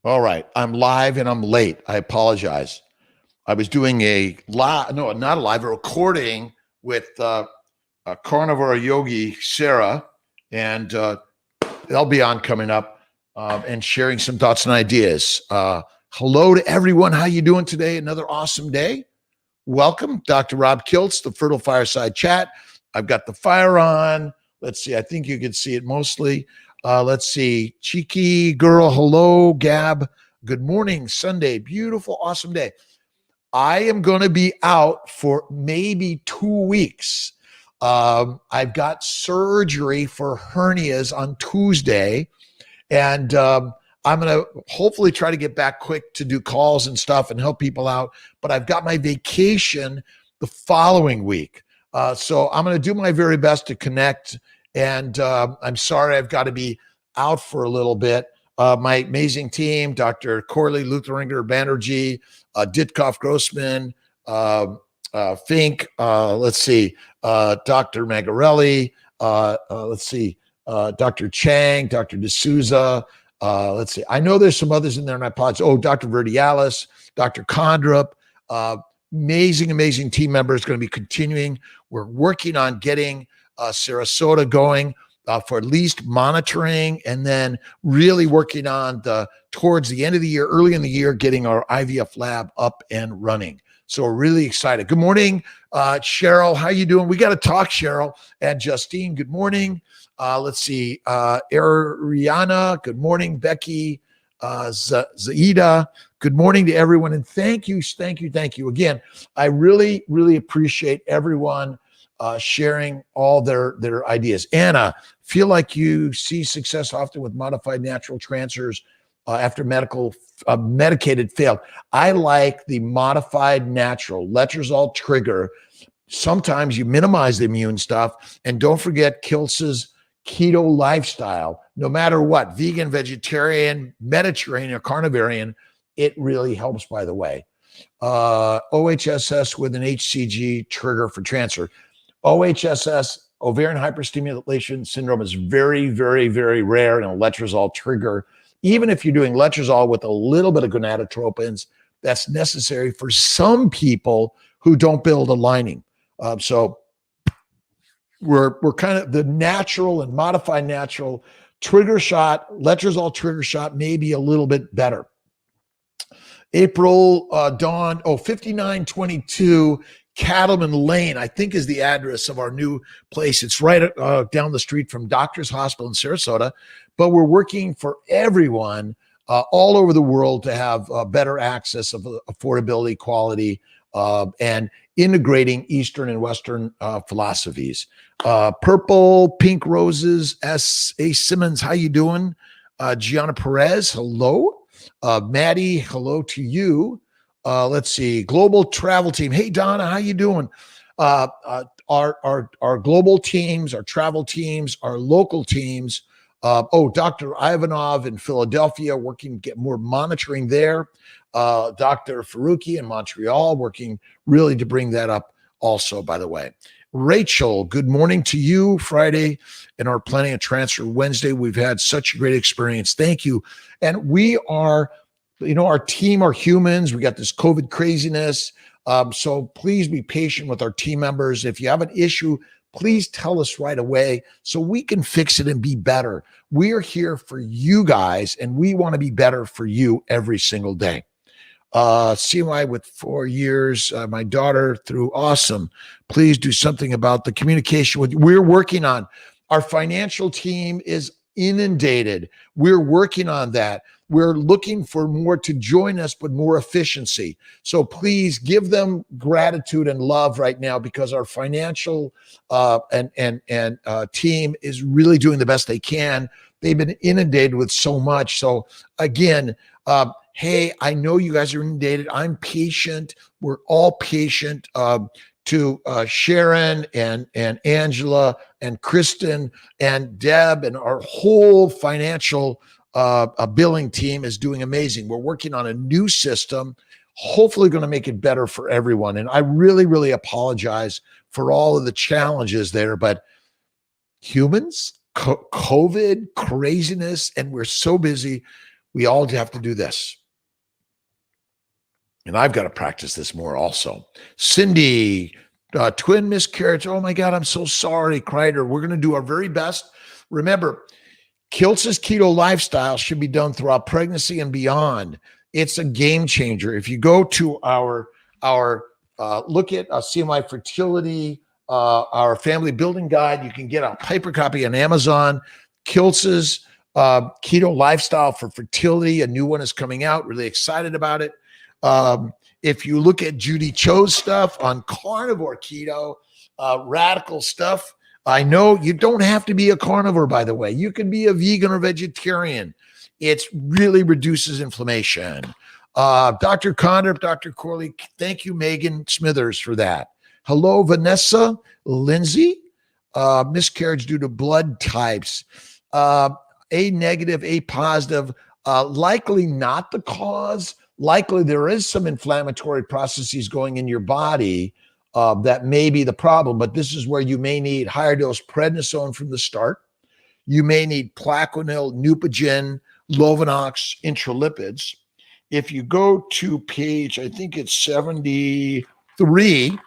All right. I'm live and I'm late. I apologize. I was doing a live, no, not a live, a recording with Carnivore Yogi Sarah, and they'll be on coming up and sharing some thoughts and ideas. Hello to everyone. How you doing today? Another awesome day. Welcome, Dr. Rob Kilz, the Fertile Fireside Chat. I've got the fire on. Let's see. I think you can see it mostly. Let's see. Cheeky girl. Hello, Gab. Good morning. Sunday. Beautiful, awesome day. I am going to be out for maybe 2 weeks. I've got surgery for hernias on Tuesday, and I'm going to hopefully try to get back quick to do calls and stuff and help people out. But I've got my vacation the following week. So I'm going to do my very best to connect. And I'm sorry I've got to be out for a little bit. My amazing team, Dr. Corley, Lutheringer, Banerjee, Ditkoff, Grossman, Fink, let's see, Dr. Magarelli, let's see, Dr. Chang, Dr. D'Souza, let's see. I know there's some others in there, and I apologize. Oh, Dr. Verdialis, Dr. Condrup, amazing team members going to be continuing. We're working on getting Sarasota going for at least monitoring, and then really working on towards the end of the year, early in the year, getting our IVF lab up and running. So we're really excited. Good morning, Cheryl. How you doing? We got to talk, Cheryl. And Justine, good morning. Let's see. Ariana, good morning. Becky, Zaida, good morning to everyone. And thank you. Again, I really appreciate everyone sharing all their ideas. Anna, feel like you see success often with modified natural transfers after medicated failed. I like the modified natural letrozole trigger. Sometimes you minimize the immune stuff, and don't forget kilz's keto lifestyle. No matter what, vegan, vegetarian, Mediterranean, or carnivarian, it really helps, by the way. OHSS with an HCG trigger for transfer. OHSS, ovarian hyperstimulation syndrome, is very rare in a letrozole trigger. Even if you're doing letrozole with a little bit of gonadotropins, that's necessary for some people who don't build a lining. So we're kind of the natural and modified natural trigger shot, letrozole trigger shot, maybe a little bit better. April Dawn, 5922 Cattleman Lane, I think, is the address of our new place. It's right down the street from Doctors Hospital in Sarasota, but we're working for everyone all over the world to have better access of affordability, quality, and integrating Eastern and Western philosophies. Purple, Pink Roses, S.A. Simmons, how you doing? Gianna Perez, hello. Maddie, hello to you. Let's see, global travel team. Hey, Donna, how you doing? Our global teams, our travel teams, our local teams. Dr. Ivanov in Philadelphia, working to get more monitoring there. Dr. Farqui in Montreal, working really to bring that up also, by the way. Rachel, good morning to you. Friday in our Planning a Transfer Wednesday, we've had such a great experience. Thank you. And we are, our team are humans. We got this COVID craziness. So please be patient with our team members. If you have an issue, please tell us right away so we can fix it and be better. We are here for you guys, and we want to be better for you every single day. CY with 4 years, my daughter through awesome. Please do something about the communication with you. We're working on. Our financial team is inundated. We're working on that. We're looking for more to join us, but more efficiency. So please give them gratitude and love right now, because our financial team is really doing the best they can. They've been inundated with so much. So again, hey, I know you guys are inundated. I'm patient. We're all patient. To Sharon and Angela and Kristen and Deb and our whole financial billing team is doing amazing. We're working on a new system, hopefully going to make it better for everyone. And I really apologize for all of the challenges there, but humans, COVID, craziness, and we're so busy. We all have to do this. And I've got to practice this more also. Cindy, twin miscarriage. Oh my God, I'm so sorry, Kreider. We're going to do our very best. Remember, kilz's keto lifestyle should be done throughout pregnancy and beyond. It's a game changer. If you go to our look at CMI Fertility, our family building guide, you can get a paper copy on Amazon. Kilz's keto lifestyle for fertility, a new one is coming out. Really excited about it. If you look at Judy Cho's stuff on carnivore keto, radical stuff. I know you don't have to be a carnivore, by the way. You can be a vegan or vegetarian. It really reduces inflammation. Dr. Condor, Dr. Corley, thank you, Megan Smithers, for that. Hello, Vanessa Lindsay. Miscarriage due to blood types. A negative, A positive, likely not the cause. Likely there is some inflammatory processes going in your body that may be the problem, but this is where you may need higher dose prednisone from the start. You may need Plaquenil, Neupogen, Lovenox, intralipids. If you go to page, I think it's 73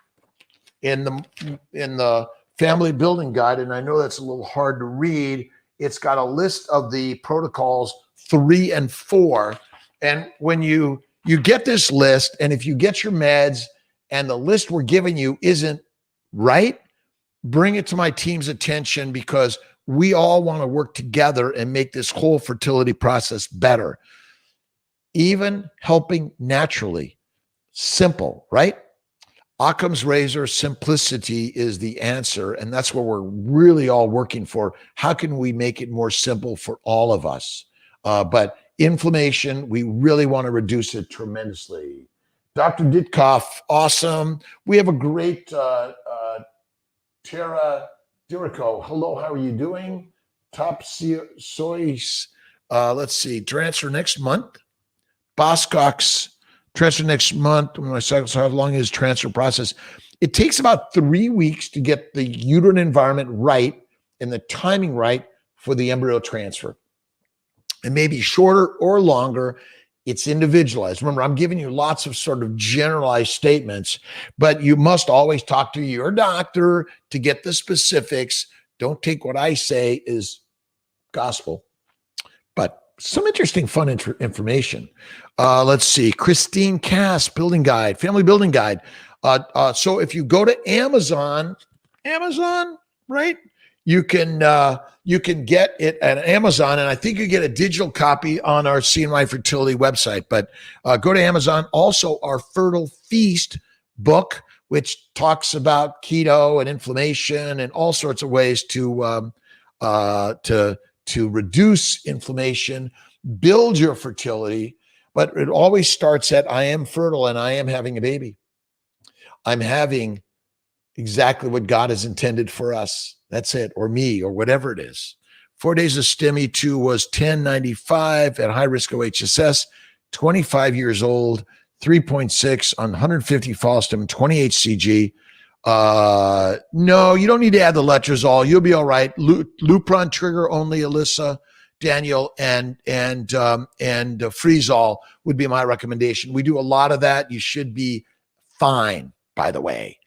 in the family building guide, and I know that's a little hard to read. It's got a list of the protocols 3 and 4. And when you get this list, and if you get your meds and the list we're giving you isn't right, bring it to my team's attention, because we all want to work together and make this whole fertility process better. Even helping naturally. Simple, right? Occam's razor, simplicity is the answer. And that's what we're really all working for. How can we make it more simple for all of us? But inflammation, we really want to reduce it tremendously. Dr. Ditkoff, awesome. We have a great Tara Dirico. Hello, how are you doing? Top Soys. Let's see, transfer next month. Boscox, transfer next month. When I say how long is transfer process? It takes about 3 weeks to get the uterine environment right and the timing right for the embryo transfer. It may be shorter or longer. It's individualized. Remember, I'm giving you lots of sort of generalized statements, but you must always talk to your doctor to get the specifics. Don't take what I say as gospel, but some interesting, fun information. Let's see. Christine Cass, building guide, family building guide. So if you go to Amazon, right? You can get it at Amazon, and I think you get a digital copy on our CNY Fertility website. But go to Amazon. Also, our Fertile Feast book, which talks about keto and inflammation and all sorts of ways to reduce inflammation, build your fertility. But it always starts at I am fertile and I am having a baby. I'm having exactly what God has intended for us. That's it, or me, or whatever it is. 4 days of STEMI 2 was 1095 at high risk OHSS, 25 years old, 3.6 on 150 Fostum, 28 CG. No, you don't need to add the letrozole. You'll be all right. Lupron trigger only, Alyssa, Daniel, and Freezol would be my recommendation. We do a lot of that. You should be fine, by the way.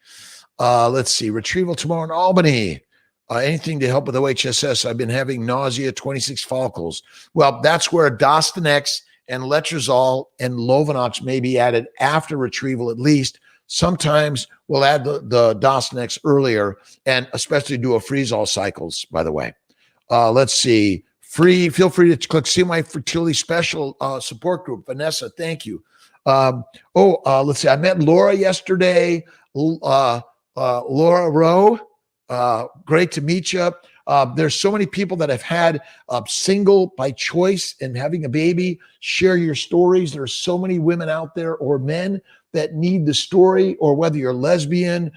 Let's see. Retrieval tomorrow in Albany. Anything to help with OHSS. I've been having nausea, 26 follicles. Well, that's where Dostanex and letrozole and Lovenox may be added after retrieval at least. Sometimes we'll add the Dostanex earlier, and especially do a Freezol cycles, by the way. Let's see. Feel free to click See My Fertility Special support group. Vanessa, thank you. Let's see. I met Laura yesterday. Laura Rowe. Great to meet you. There's so many people that have had single by choice and having a baby. Share your stories. There's so many women out there, or men, that need the story, or whether you're lesbian,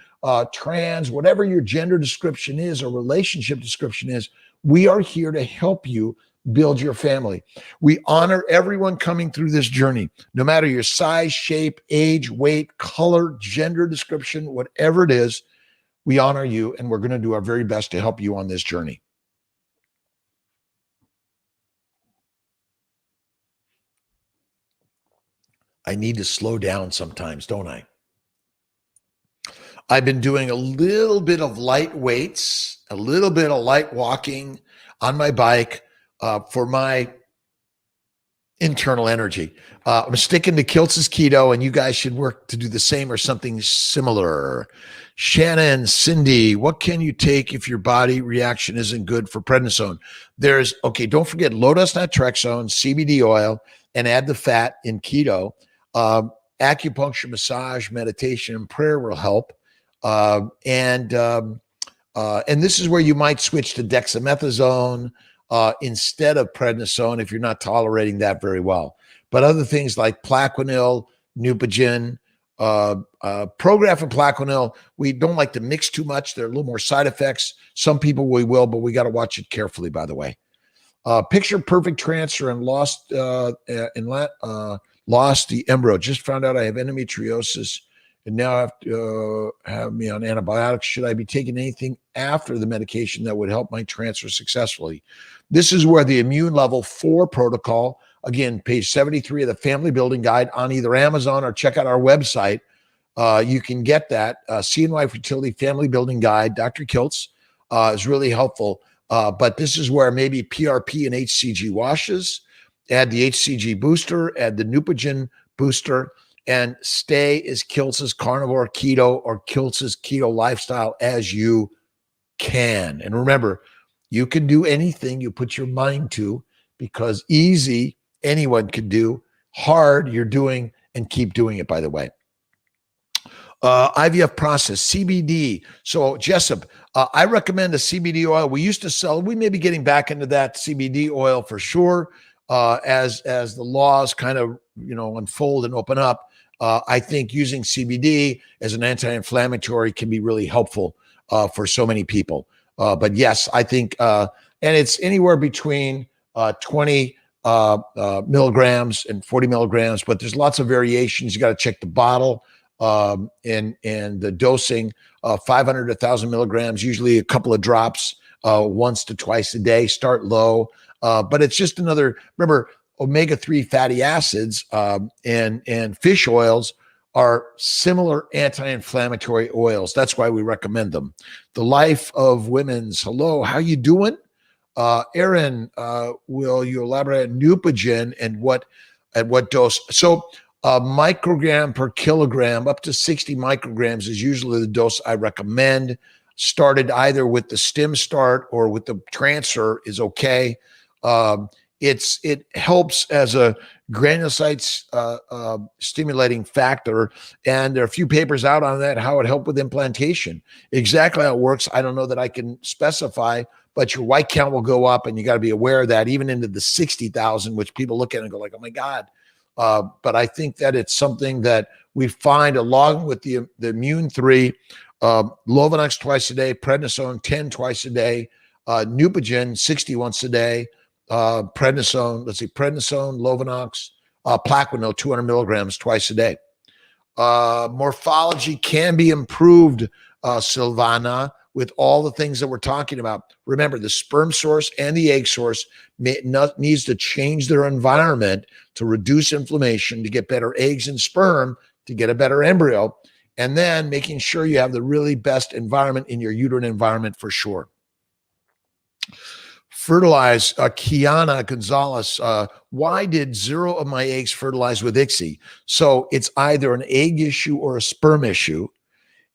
trans, whatever your gender description is or relationship description is, we are here to help you build your family. We honor everyone coming through this journey, no matter your size, shape, age, weight, color, gender description, whatever it is. We honor you, and we're going to do our very best to help you on this journey. I need to slow down sometimes, don't I? I've been doing a little bit of light weights, a little bit of light walking on my bike for my internal energy. I'm sticking to kilz's keto, and you guys should work to do the same or something similar. Shannon, Cindy, what can you take if your body reaction isn't good for prednisone? Don't forget low dose naltrexone, CBD oil, and add the fat in keto. Acupuncture, massage, meditation, and prayer will help. And this is where you might switch to dexamethasone instead of prednisone if you're not tolerating that very well. But other things like Plaquenil, Neupogen, Prograf and Plaquenil, we don't like to mix too much. There are a little more side effects. Some people we will, but we got to watch it carefully, by the way. Picture perfect transfer and lost the embryo. Just found out I have endometriosis and now I have to have me on antibiotics. Should I be taking anything after the medication that would help my transfer successfully? This is where the Immune Level 4 protocol, again, page 73 of the Family Building Guide on either Amazon or check out our website. You can get that. CNY Fertility Family Building Guide, Dr. Kilz, is really helpful. But this is where maybe PRP and HCG washes, add the HCG booster, add the Neupogen booster, and stay as kilz's carnivore keto or kilz's keto lifestyle as you can. And remember, you can do anything you put your mind to, because easy, anyone can do. Hard, you're doing, and keep doing it, by the way. IVF process, CBD. So Jessup, I recommend a CBD oil. We used to sell, we may be getting back into that CBD oil for sure. As the laws kind of, unfold and open up, I think using CBD as an anti-inflammatory can be really helpful for so many people. But yes, I think, and it's anywhere between 20 milligrams and 40 milligrams, but there's lots of variations. You got to check the bottle and the dosing, 500 to 1,000 milligrams, usually a couple of drops once to twice a day. Start low, but it's just remember, omega-3 fatty acids and fish oils are similar anti-inflammatory oils. That's why we recommend them. The Life of Women's. Hello, how you doing? Aaron, will you elaborate on Neupogen and at what dose? So microgram per kilogram, up to 60 micrograms is usually the dose I recommend. Started either with the stim start or with the transfer is okay. It helps as a granulocyte stimulating factor, and there are a few papers out on that, how it helped with implantation. Exactly how it works, I don't know that I can specify, but your white count will go up, and you got to be aware of that, even into the 60,000, which people look at and go like, oh my God. But I think that it's something that we find along with the Immune 3, Lovenox twice a day, prednisone 10 twice a day, Neupogen 60 once a day, prednisone, Lovenox, Plaquenil 200 milligrams twice a day. Morphology can be improved, Silvana, with all the things that we're talking about. Remember, the sperm source and the egg source needs to change their environment to reduce inflammation, to get better eggs and sperm, to get a better embryo, and then making sure you have the really best environment in your uterine environment for sure. Fertilize, Kiana Gonzalez, why did 0 of my eggs fertilize with ICSI? So it's either an egg issue or a sperm issue,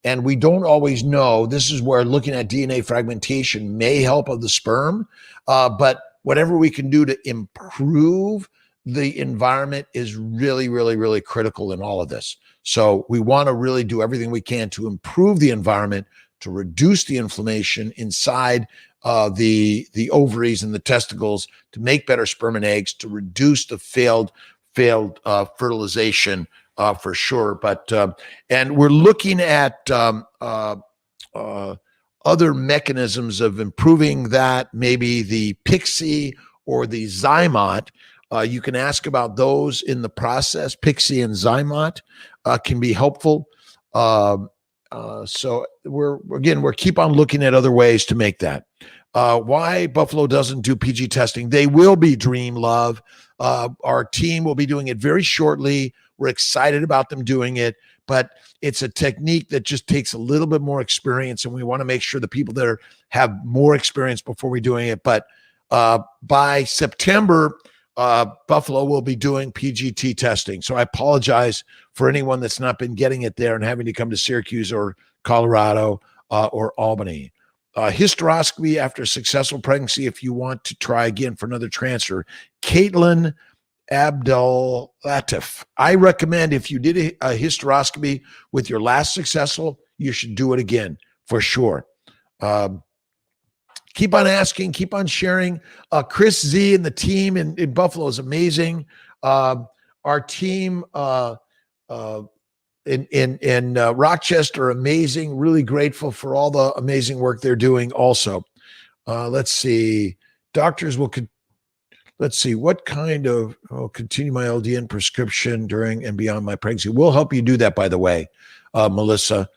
and we don't always know. This is where looking at DNA fragmentation may help of the sperm, but whatever we can do to improve the environment is really, really, really critical in all of this. So we want to really do everything we can to improve the environment, to reduce the inflammation inside the ovaries and the testicles, to make better sperm and eggs, to reduce the failed fertilization for sure. But and we're looking at other mechanisms of improving that, maybe the Pixie or the Zymot. You can ask about those in the process. Pixie and Zymot can be helpful. So we're keep on looking at other ways to make that. Why Buffalo doesn't do PG testing? They will be, Dream Love. Our team will be doing it very shortly. We're excited about them doing it, but it's a technique that just takes a little bit more experience, and we want to make sure the people that have more experience before we doing it. But by September, Buffalo will be doing PGT testing. So I apologize for anyone that's not been getting it there and having to come to Syracuse or Colorado or Albany. Hysteroscopy after a successful pregnancy if you want to try again for another transfer. Caitlin Abdul Latif. I recommend if you did a hysteroscopy with your last successful, you should do it again for sure. Keep on asking, keep on sharing. Chris Z and the team in Buffalo is amazing. Our team in Rochester, amazing. Really grateful for all the amazing work they're doing also. Let's see. Doctors will, let's see, what kind of, continue my LDN prescription during and beyond my pregnancy. We'll help you do that, by the way, Melissa.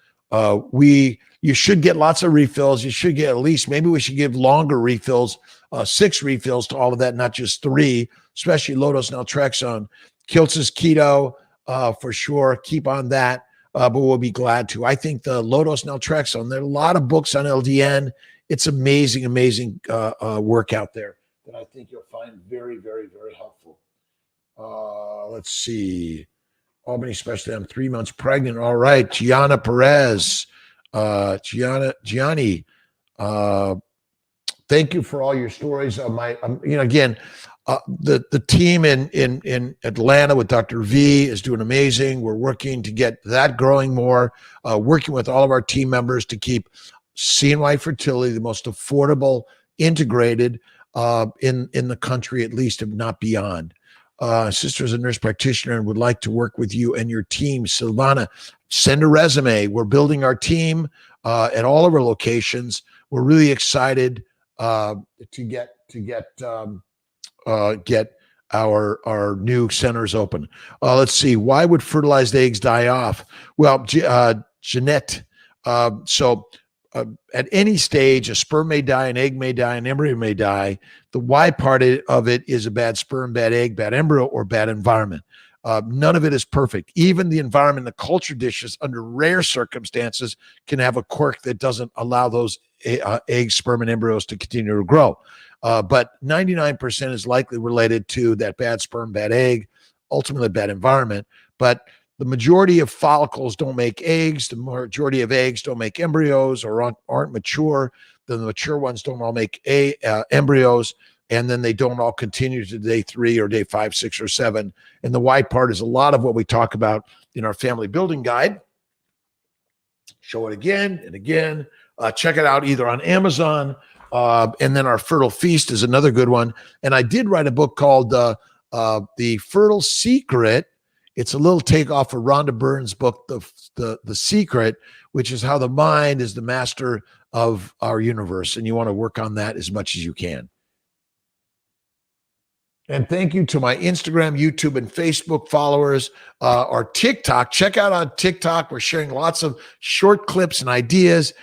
You should get lots of refills. You should get at least, maybe we should give longer refills, 6 refills to all of that, not just 3, especially low-dose naltrexone. Kilz is keto for sure. Keep on that, but we'll be glad to. I think the low-dose naltrexone, there are a lot of books on LDN. It's amazing, amazing work out there that I think you'll find very, very, very helpful. Let's see. Albany specialty, I'm 3 months pregnant. All right. Gianna Perez. Gianni, thank you for all your stories. Again, the team in Atlanta with Dr. V is doing amazing. We're working to get that growing more, working with all of our team members to keep CNY Fertility the most affordable, integrated in the country, at least, if not beyond. Sister is a nurse practitioner and would like to work with you and your team. Silvana, send a resume. We're building our team at all of our locations. We're really excited to get our new centers open. Let's see. Why would fertilized eggs die off? Well, Jeanette. At any stage, a sperm may die, an egg may die, an embryo may die. The why part of it is a bad sperm, bad egg, bad embryo, or bad environment. None of it is perfect. Even the environment, the culture dishes, under rare circumstances, can have a quirk that doesn't allow those eggs, sperm, and embryos to continue to grow. But 99% is likely related to that bad sperm, bad egg, ultimately bad environment. But the majority of follicles don't make eggs. The majority of eggs don't make embryos or aren't mature. The mature ones don't all make embryos, and then they don't all continue to day 3 or day 5, 6, or 7. And the why part is a lot of what we talk about in our family building guide. Show it again and again. Check it out either on Amazon, and then our Fertile Feast is another good one. And I did write a book called The Fertile Secret. It's a little takeoff of Rhonda Byrne's book, The Secret, which is how the mind is the master of our universe. And you want to work on that as much as you can. And thank you to my Instagram, YouTube, and Facebook followers. Our TikTok, check out on TikTok. We're sharing lots of short clips and ideas.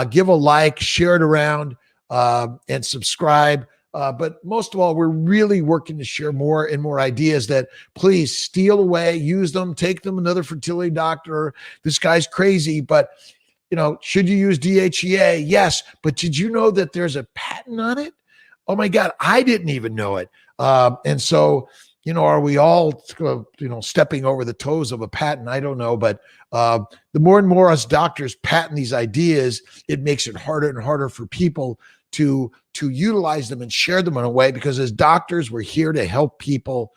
Give a like, share it around, and subscribe. But most of all, we're really working to share more and more ideas that please steal away, use them, take them another fertility doctor. This guy's crazy, but should you use DHEA? Yes. But did you know that there's a patent on it? Oh my God, I didn't even know it. And so, are we all, stepping over the toes of a patent? I don't know. But the more and more us doctors patent these ideas, it makes it harder and harder for people to utilize them and share them in a way, because as doctors, we're here to help people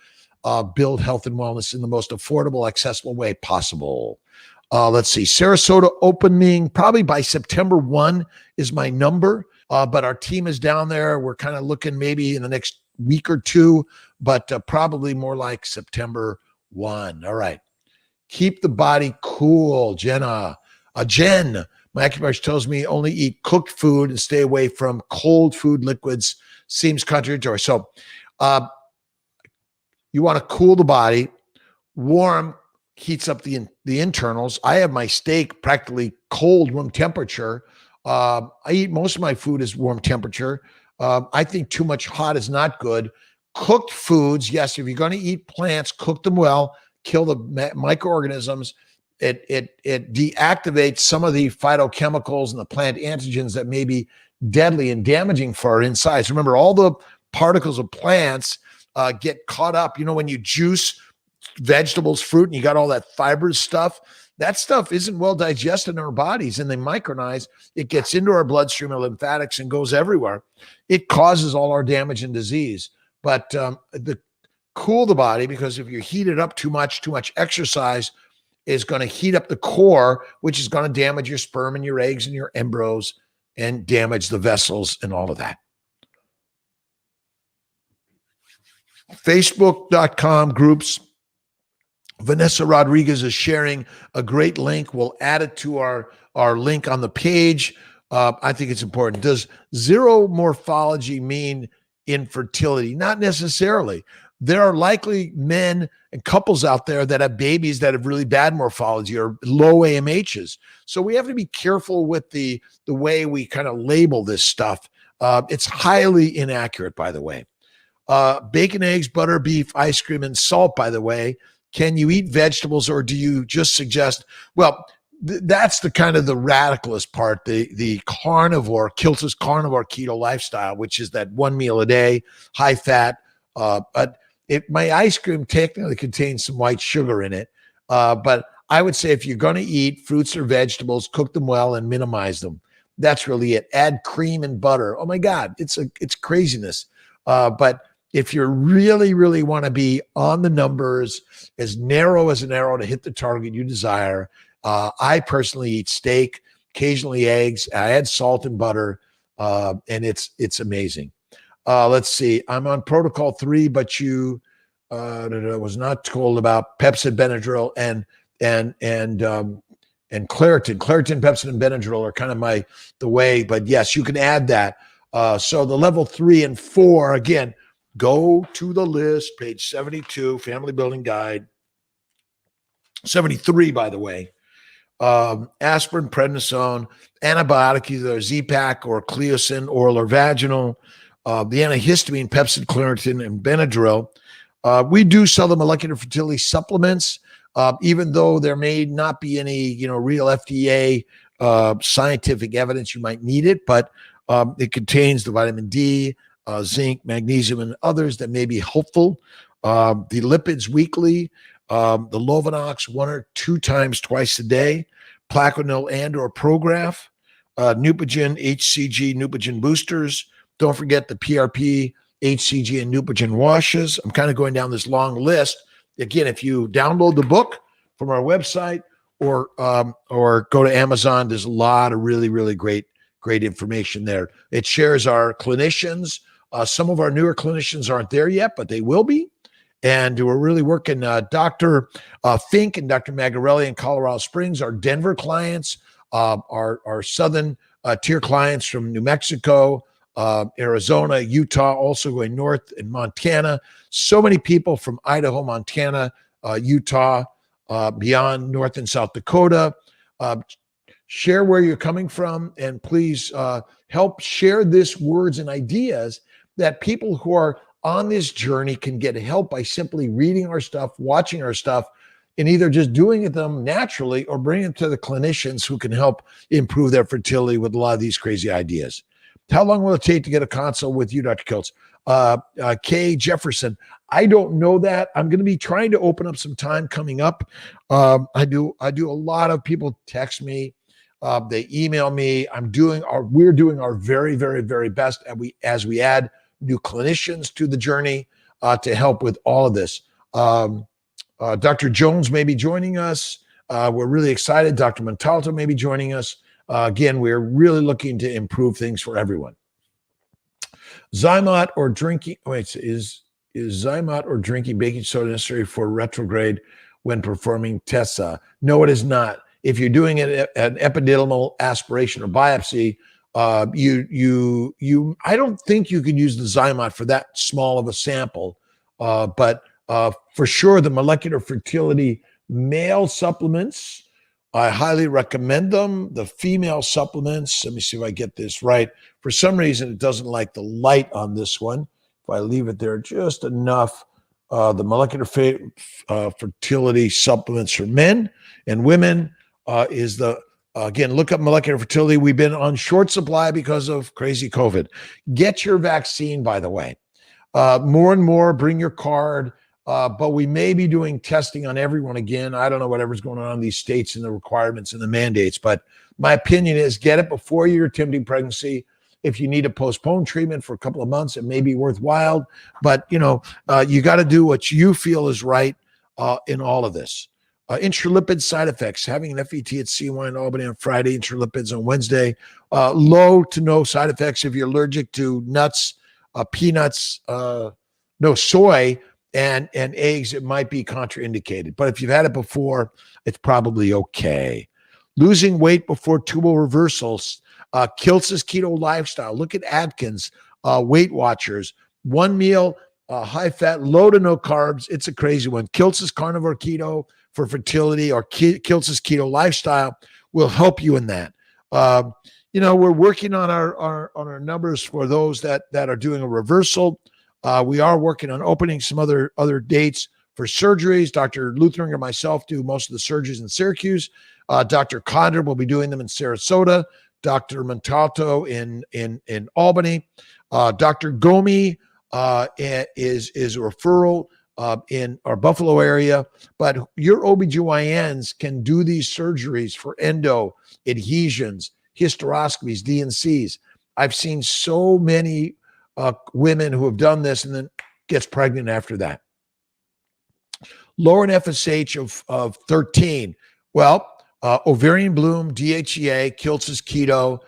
build health and wellness in the most affordable, accessible way possible. Let's see, Sarasota opening probably by September 1 is my number, but our team is down there. We're kind of looking maybe in the next week or 2, but probably more like September 1. All right. Keep the body cool, Jenna. Jen, my acupuncturist tells me only eat cooked food and stay away from cold food liquids. Seems contradictory. So you want to cool the body. Warm heats up the internals. I have my steak practically cold room temperature. I eat most of my food is warm temperature. I think too much hot is not good. Cooked foods, yes, if you're going to eat plants, cook them well. kill the microorganisms. It deactivates some of the phytochemicals and the plant antigens that may be deadly and damaging for our insides. Remember, all the particles of plants get caught up. When you juice vegetables, fruit, and you got all that fibrous stuff, that stuff isn't well digested in our bodies, and they micronize. It gets into our bloodstream and lymphatics and goes everywhere. It causes all our damage and disease. But cool the body, because if you heat it up too much exercise is going to heat up the core, which is going to damage your sperm and your eggs and your embryos and damage the vessels and all of that. Facebook.com groups. Vanessa Rodriguez is sharing a great link. We'll add it to our link on the page. I think it's important. Does zero morphology mean infertility? Not necessarily. There are likely men and couples out there that have babies that have really bad morphology or low AMHs. So we have to be careful with the way we kind of label this stuff. It's highly inaccurate, by the way. Bacon, eggs, butter, beef, ice cream, and salt, by the way. Can you eat vegetables, or do you just suggest, well, that's the kind of the radicalist part, the carnivore, kilz carnivore keto lifestyle, which is that one meal a day, high fat. But my ice cream technically contains some white sugar in it. But I would say if you're going to eat fruits or vegetables, cook them well and minimize them. That's really it. Add cream and butter. Oh my God, it's craziness. But if you really, really want to be on the numbers, as narrow as an arrow to hit the target you desire, I personally eat steak, occasionally eggs. I add salt and butter, and it's amazing. Let's see. I'm on protocol 3, but you was not told about Pepsid, Benadryl, and Claritin. Claritin, Pepsid, and Benadryl are kind of the way. But yes, you can add that. So the level 3 and 4 again. Go to the list, page 72, Family Building Guide. 73, by the way. Aspirin, prednisone, antibiotic, either Z-Pak or Cleocin, oral or vaginal. The antihistamine, Pepsid, Claritin, and Benadryl. We do sell the molecular fertility supplements, even though there may not be any, real FDA scientific evidence you might need it, but it contains the vitamin D, zinc, magnesium, and others that may be helpful. The lipids weekly, the Lovenox 1 or 2 times twice a day, Plaquenil and or Prograf, Neupogen, HCG, Neupogen boosters. Don't forget the PRP, HCG, and Neupogen washes. I'm kind of going down this long list. Again, if you download the book from our website or go to Amazon, there's a lot of really, really great information there. It shares our clinicians. Some of our newer clinicians aren't there yet, but they will be. And we're really working. Dr. Fink and Dr. Magarelli in Colorado Springs, our Denver clients, our southern tier clients from New Mexico, Arizona, Utah, also going north in Montana. So many people from Idaho, Montana, Utah, beyond North and South Dakota. Share where you're coming from, and please help share this words and ideas that people who are on this journey can get help by simply reading our stuff, watching our stuff, and either just doing it them naturally or bringing it to the clinicians who can help improve their fertility with a lot of these crazy ideas. How long will it take to get a consult with you, Dr. Kilz? Kay Jefferson, I don't know that. I'm going to be trying to open up some time coming up. I do a lot of people text me. They email me. We're doing our very, very, very best, and as we add new clinicians to the journey to help with all of this. Dr. Jones may be joining us. We're really excited. Dr. Montalto may be joining us. Again, we're really looking to improve things for everyone. Zymot or drinking, is Zymot or drinking baking soda necessary for retrograde when performing TESA? No, it is not. If you're doing an epididymal aspiration or biopsy, I don't think you can use the Zymot for that small of a sample, but for sure the molecular fertility male supplements, I highly recommend them. The female supplements, let me see if I get this right. For some reason, it doesn't like the light on this one. If I leave it there just enough, the molecular fertility supplements for men and women is the, again, look up molecular fertility. We've been on short supply because of crazy COVID. Get your vaccine, by the way. More and more, bring your card. But we may be doing testing on everyone again. I don't know whatever's going on in these states and the requirements and the mandates. But my opinion is get it before you're attempting pregnancy. If you need to postpone treatment for a couple of months, it may be worthwhile. But, you got to do what you feel is right in all of this. Intralipid side effects, having an FET at C1 in Albany on Friday, intralipids on Wednesday. Low to no side effects if you're allergic to nuts, peanuts, no soy, and eggs. It might be contraindicated. But if you've had it before, it's probably okay. Losing weight before tubal reversals. kilz's keto lifestyle. Look at Atkins, Weight Watchers. One meal, high fat, low to no carbs. It's a crazy one. kilz's carnivore keto for fertility, or kilz's keto lifestyle will help you in that. We're working on our numbers for those that are doing a reversal. We are working on opening some other dates for surgeries. Dr. Luthering and myself do most of the surgeries in Syracuse. Dr. Condor will be doing them in Sarasota. Dr. Montalto in Albany. Dr. Gomi is a referral in our Buffalo area. But your OBGYNs can do these surgeries for endo, adhesions, hysteroscopies, DNCs. I've seen so many women who have done this and then gets pregnant after that. Lower an FSH of 13. Well, ovarian bloom, DHEA, kilz's keto,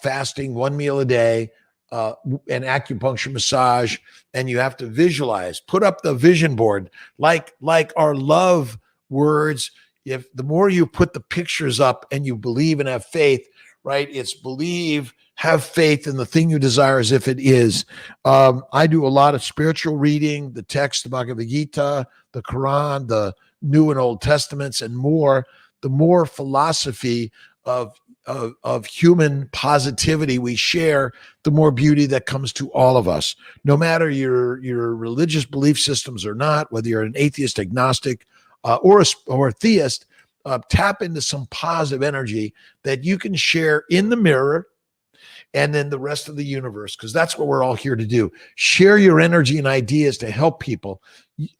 fasting, one meal a day, and acupuncture massage. And you have to visualize, put up the vision board, like our love words. If the more you put the pictures up and you believe and have faith, right? It's believe, have faith in the thing you desire as if it is. I do a lot of spiritual reading, the text, the Bhagavad Gita, the Quran, the New and Old Testaments, and more. The more philosophy of human positivity we share, the more beauty that comes to all of us. No matter your religious belief systems or not, whether you're an atheist, agnostic, or a theist, tap into some positive energy that you can share in the mirror and then the rest of the universe, because that's what we're all here to do. Share your energy and ideas to help people.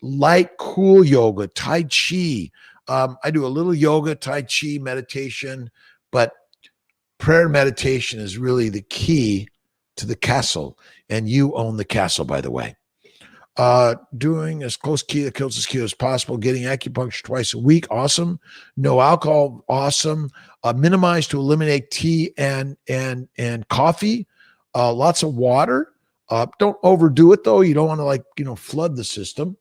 Light, cool yoga, Tai Chi. I do a little yoga, Tai Chi, meditation, but prayer and meditation is really the key to the castle, and you own the castle, by the way. Doing as close to kilz's keto as possible, getting acupuncture twice a week, awesome. No alcohol, awesome. Minimize to eliminate tea and coffee. Lots of water. Don't overdo it though. You don't want to flood the system.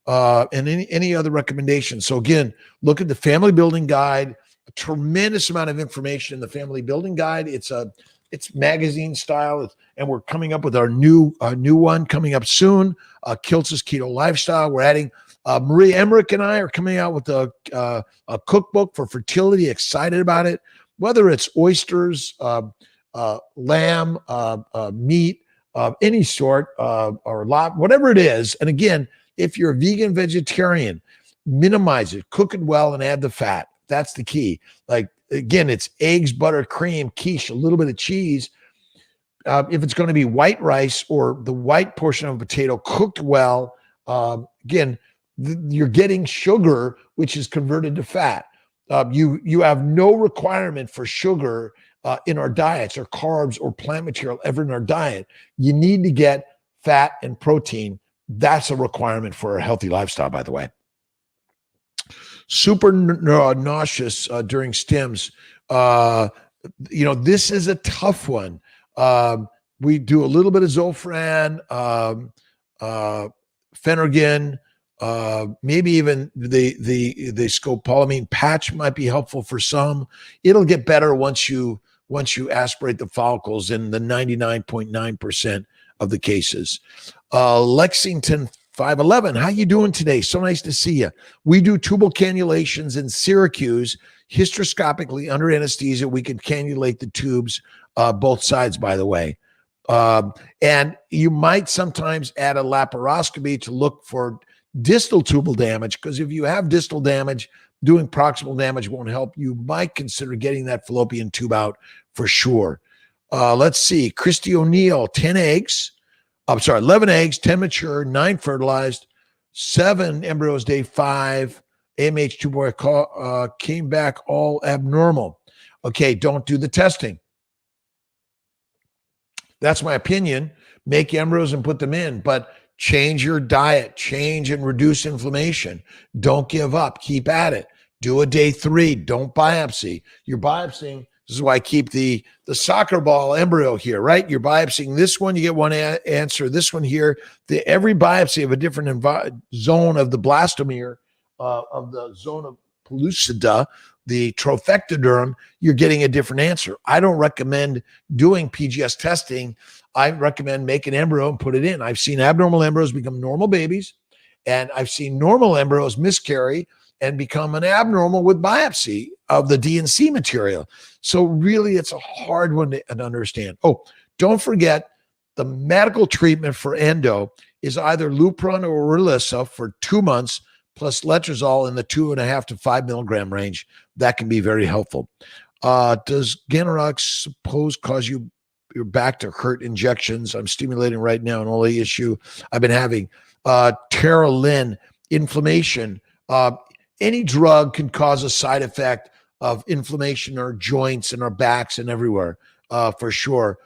And any other recommendations. So again, look at the Family Building Guide. A tremendous amount of information in the Family Building Guide. It's magazine style, and we're coming up with our new one coming up soon. kilz's keto lifestyle. We're adding Maria Emmerich and I are coming out with a cookbook for fertility. Excited about it. Whether it's oysters, lamb, meat, any sort, or lot, whatever it is. And again, if you're a vegan, vegetarian, minimize it, cook it well, and add the fat. That's the key. Like, again, it's eggs, butter, cream, quiche, a little bit of cheese. If it's going to be white rice or the white portion of a potato cooked well, again, you're getting sugar, which is converted to fat. You have no requirement for sugar in our diets or carbs or plant material ever in our diet. You need to get fat and protein. That's a requirement for a healthy lifestyle, by the way. Super nauseous during stims. This is a tough one. We do a little bit of Zofran, Phenergan, maybe even the scopolamine patch might be helpful for some. It'll get better once you aspirate the follicles in the 99.9% of the cases. Lexington 511, how you doing today? So nice to see you. We do tubal cannulations in Syracuse, hysteroscopically under anesthesia. We can cannulate the tubes, both sides, by the way. And you might sometimes add a laparoscopy to look for distal tubal damage, because if you have distal damage, doing proximal damage won't help. You might consider getting that fallopian tube out for sure. Let's see. Christy O'Neill, 10 eggs. I'm sorry, 11 eggs, 10 mature, 9 fertilized, 7 embryos day 5. AMH 2 came back all abnormal. Okay, don't do the testing. That's my opinion. Make embryos and put them in, but change your diet, change and reduce inflammation. Don't give up. Keep at it. Do a day 3. Don't biopsy. You're biopsying. This is why I keep the soccer ball embryo here, right? You're biopsying this one, you get one answer. This one here, every biopsy of a different zone of the blastomere, of the zone of pellucida, the trophectoderm, you're getting a different answer. I don't recommend doing PGS testing. I recommend make an embryo and put it in. I've seen abnormal embryos become normal babies, and I've seen normal embryos miscarry and become an abnormal with biopsy of the D&C material. So really, it's a hard one to understand. Oh, don't forget, the medical treatment for endo is either Lupron or Relissa for 2 months, plus letrozole in the 2.5 to 5 milligram range. That can be very helpful. Does Ganerox suppose cause your back to hurt injections? I'm stimulating right now, an only issue I've been having. Tara Lynn, inflammation. Any drug can cause a side effect of inflammation in our joints and our backs and everywhere, for sure.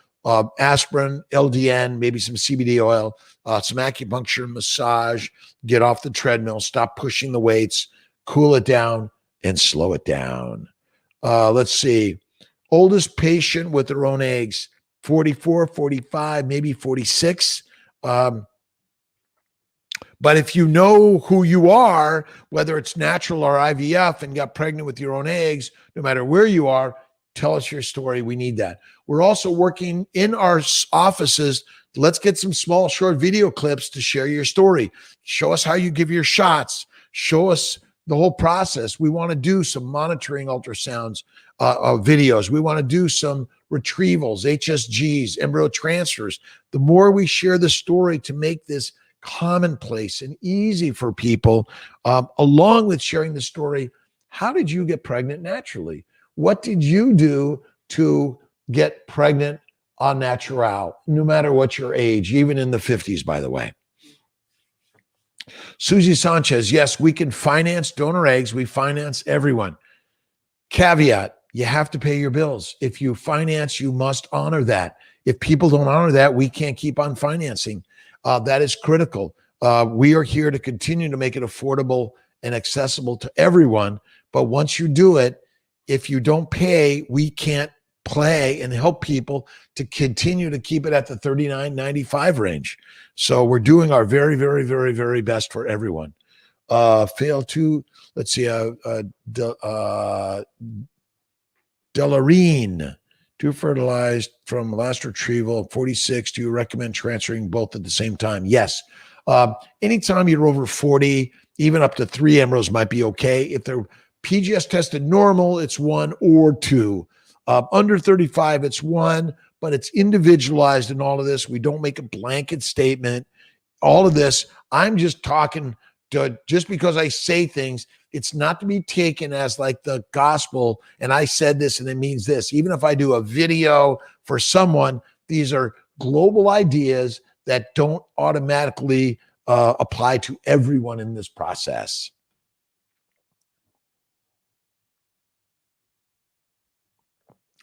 Aspirin, LDN, maybe some CBD oil, some acupuncture, massage, get off the treadmill, stop pushing the weights, cool it down, and slow it down. Let's see. Oldest patient with their own eggs, 44, 45, maybe 46. But if you know who you are, whether it's natural or IVF, and got pregnant with your own eggs, no matter where you are, tell us your story. We need that. We're also working in our offices. Let's get some small, short video clips to share your story. Show us how you give your shots. Show us the whole process. We want to do some monitoring ultrasounds, videos. We want to do some retrievals, HSGs, embryo transfers. The more we share the story to make this commonplace and easy for people, along with sharing the story, how did you get pregnant naturally? What did you do to get pregnant en natural, no matter what your age, even in the 50s, by the way? Susie Sanchez, yes, we can finance donor eggs. We finance everyone. Caveat, you have to pay your bills. If you finance, you must honor that. If people don't honor that, we can't keep on financing. That is critical. We are here to continue to make it affordable and accessible to everyone. But once you do it, if you don't pay, we can't play and help people to continue to keep it at the $39.95 range. So we're doing our very, very, very, very best for everyone. Let's see, Delarine, 2 fertilized from last retrieval, 46. Do you recommend transferring both at the same time? Yes. Anytime you're over 40, even up to 3 embryos might be okay. If they're PGS tested normal, it's 1 or 2. Under 35, it's 1, but it's individualized in all of this. We don't make a blanket statement. All of this, I'm just talking to, just because I say things, it's not to be taken as like the gospel, and I said this and it means this. Even if I do a video for someone, these are global ideas that don't automatically apply to everyone in this process.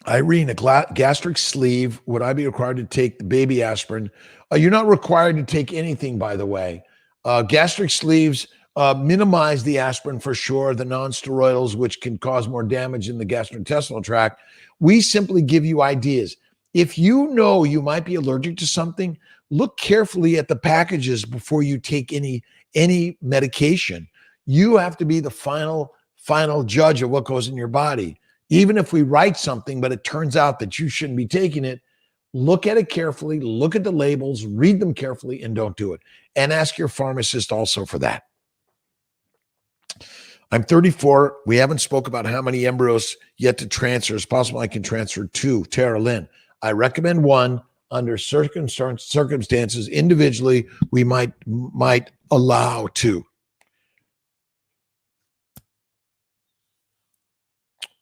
Irene, a gastric sleeve, would I be required to take the baby aspirin? You're not required to take anything, by the way. Gastric sleeves minimize the aspirin for sure, the non-steroidals, which can cause more damage in the gastrointestinal tract. We simply give you ideas. If you know you might be allergic to something, look carefully at the packages before you take any medication. You have to be the final judge of what goes in your body. Even if we write something, but it turns out that you shouldn't be taking it, look at it carefully, look at the labels, read them carefully, and don't do it. And ask your pharmacist also for that. I'm 34. We haven't spoke about how many embryos yet to transfer. It's possible I can transfer 2. Tara Lynn, I recommend 1. Under circumstances, individually, we might allow 2.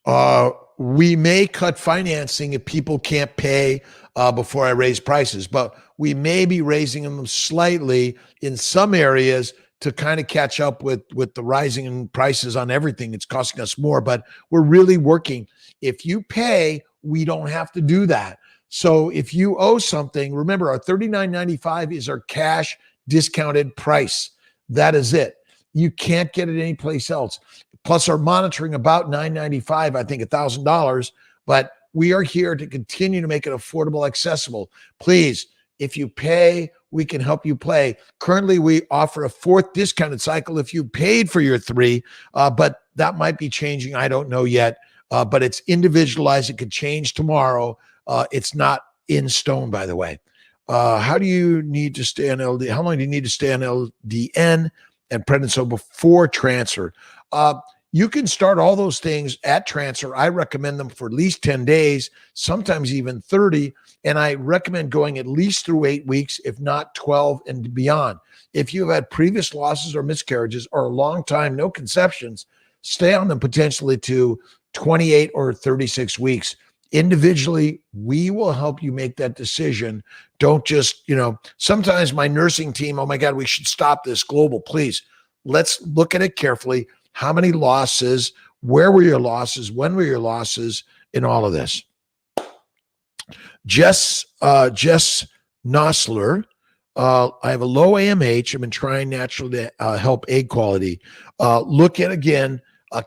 We may cut financing if people can't pay before I raise prices, but we may be raising them slightly in some areas to kind of catch up with the rising in prices on everything. It's costing us more, but we're really working. If you pay, we don't have to do that. So if you owe something, remember our $39.95 is our cash discounted price. That is it. You can't get it anyplace else. Plus our monitoring about $9.95, I think $1,000, but we are here to continue to make it affordable, accessible. Please, if you pay, we can help you play. Currently, we offer a 4th discounted cycle if you paid for your 3, but that might be changing. I don't know yet, but it's individualized. It could change tomorrow. It's not in stone, by the way. How do you need to stay on LD? How long do you need to stay on LDN and prednisone before transfer? You can start all those things at transfer. I recommend them for at least 10 days, sometimes even 30. And I recommend going at least through 8 weeks, if not 12 and beyond. If you've had previous losses or miscarriages or a long time, no conceptions, stay on them potentially to 28 or 36 weeks. Individually, we will help you make that decision. Don't just, sometimes my nursing team, oh my God, we should stop this global, please. Let's look at it carefully. How many losses? Where were your losses? When were your losses? In all of this. Jess Nosler, I have a low AMH. I've been trying naturally to help egg quality. Look at, again,